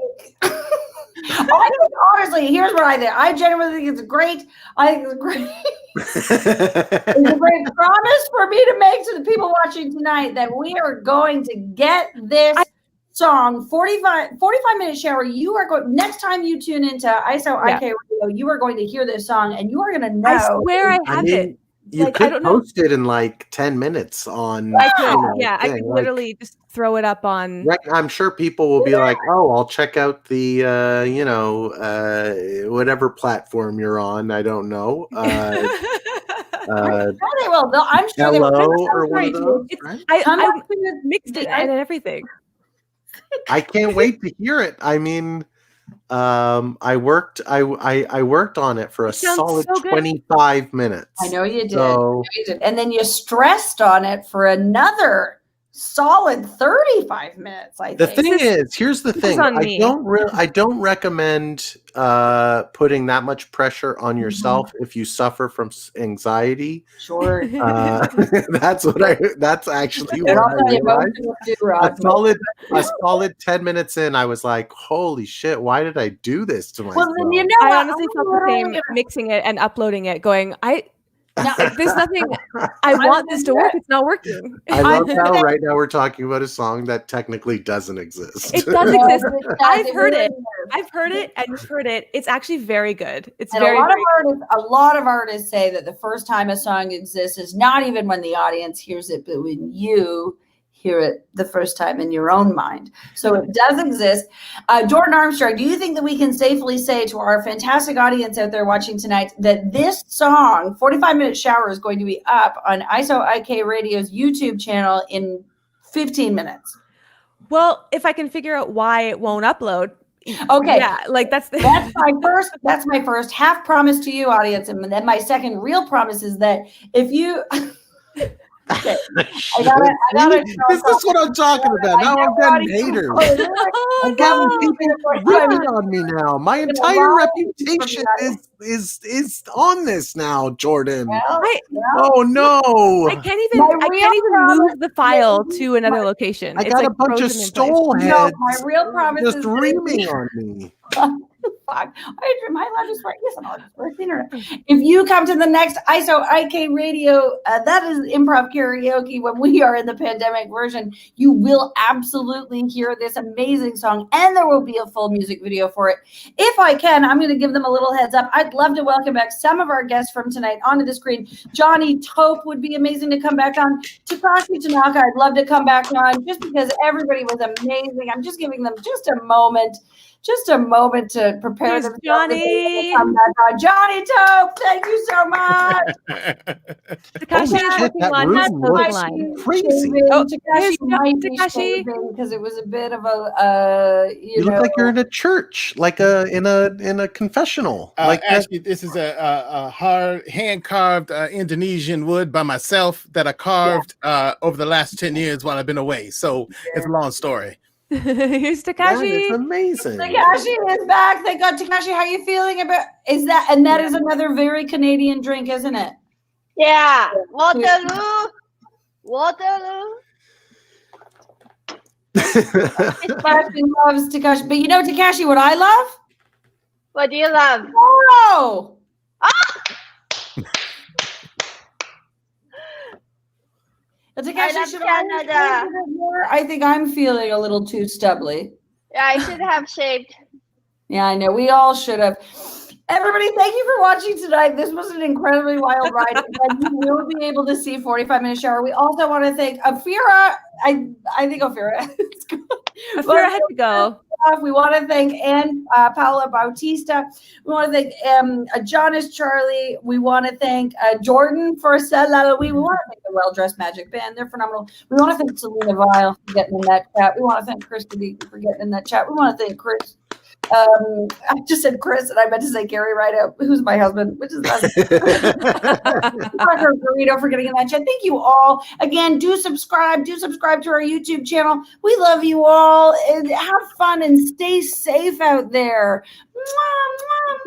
honestly, here's what I think. I genuinely think it's great. I think it's great. It's a great promise for me to make to the people watching tonight that we are going to get this song, 45-minute shower. You are going next time you tune into ISO IK Radio, you are going to hear this song and you are going to know. I swear I have it. You Like, I could don't know. post it in like 10 minutes on. I could, you know, yeah. I thing. could Like, literally just throw it up on. I'm sure people will be like, "Oh, I'll check out the whatever platform you're on." I don't know. I'm sure they will. I'm sure they Hello will. or one of those, right? I mixed it and everything. I can't wait to hear it. I mean, I worked on it for a sounds solid so good. 25 minutes. I know you did. So, I know you did. And then you stressed on it for another solid 35 minutes. I think. the thing is, here's the thing. I don't recommend putting that much pressure on yourself if you suffer from anxiety. Sure. That's actually what I realized. A solid 10 minutes in, I was like, holy shit, why did I do this to myself? Well, then you know, I honestly felt the same mixing it and uploading it, going, there's nothing. I want this to work. It's not working. I love how right now we're talking about a song that technically doesn't exist. It does exist. I've heard it. I've heard it and you've heard it. It's actually very good. It's And very, a lot of artists say that the first time a song exists is not even when the audience hears it, but when you hear it the first time in your own mind. So it does exist. Jordan Armstrong, do you think that we can safely say to our fantastic audience out there watching tonight that this song, 45-Minute Shower, is going to be up on ISO IK Radio's YouTube channel in 15 minutes? Well, if I can figure out why it won't upload. Okay. Yeah, like that's my first half promise to you, audience. And then my second real promise is that if you okay. This is what I'm talking about. Now I'm getting haters. I'm getting people ripping on me now. My entire reputation is on this now, Jordan. Oh no! I can't even move the file to another location. I got a bunch of stole heads. No, my real promise just is reaming on me. Fuck. Am I allowed to swear? Yes, I'm allowed to swear. If you come to the next ISO IK Radio, that is improv karaoke when we are in the pandemic version, you will absolutely hear this amazing song and there will be a full music video for it. If I can, I'm going to give them a little heads up. I'd love to welcome back some of our guests from tonight onto the screen. Johnny Tope would be amazing to come back on. Takashi Tanaka, I'd love to come back on just because everybody was amazing. I'm just giving them just a moment to prepare them. Johnny. Johnny Tope, thank you so much. Takashi is working on that line. Crazy. Takashi might be shaving because it was a bit of a you look like you're in a church, like in a confessional. Actually, this is a hard hand carved Indonesian wood by myself that I carved over the last 10 years while I've been away. So it's a long story. Here's Takashi. That is amazing. Takashi is back. Thank God. Takashi, how are you feeling about that? And that is another very Canadian drink, isn't it? Yeah. Waterloo. Takashi loves Takashi. But you know, Takashi, what I love? What do you love? Toro. Takashi, should Canada. I think I'm feeling a little too stubbly. Yeah, I should have shaved. Yeah, I know. We all should have. Everybody, thank you for watching tonight. This was an incredibly wild ride. And you will be able to see 45-Minute Shower. We also want to thank Ophira. I think Ophira. Ophira had to go. We want to thank Ann Paula Bautista. We want to thank Jonas Charlie. We want to thank Jordan for Salala. We want to thank the Well Dressed Magic Band. They're phenomenal. We want to thank Selena Vile for getting in that chat. We want to thank Chris Kadiki for getting in that chat. We want to thank Chris. I just said Chris and I meant to say Gary Rideout, who's my husband, which is Burrito for getting in that chat. Thank you all. Again, do subscribe to our YouTube channel. We love you all and have fun and stay safe out there. Mwah, mwah,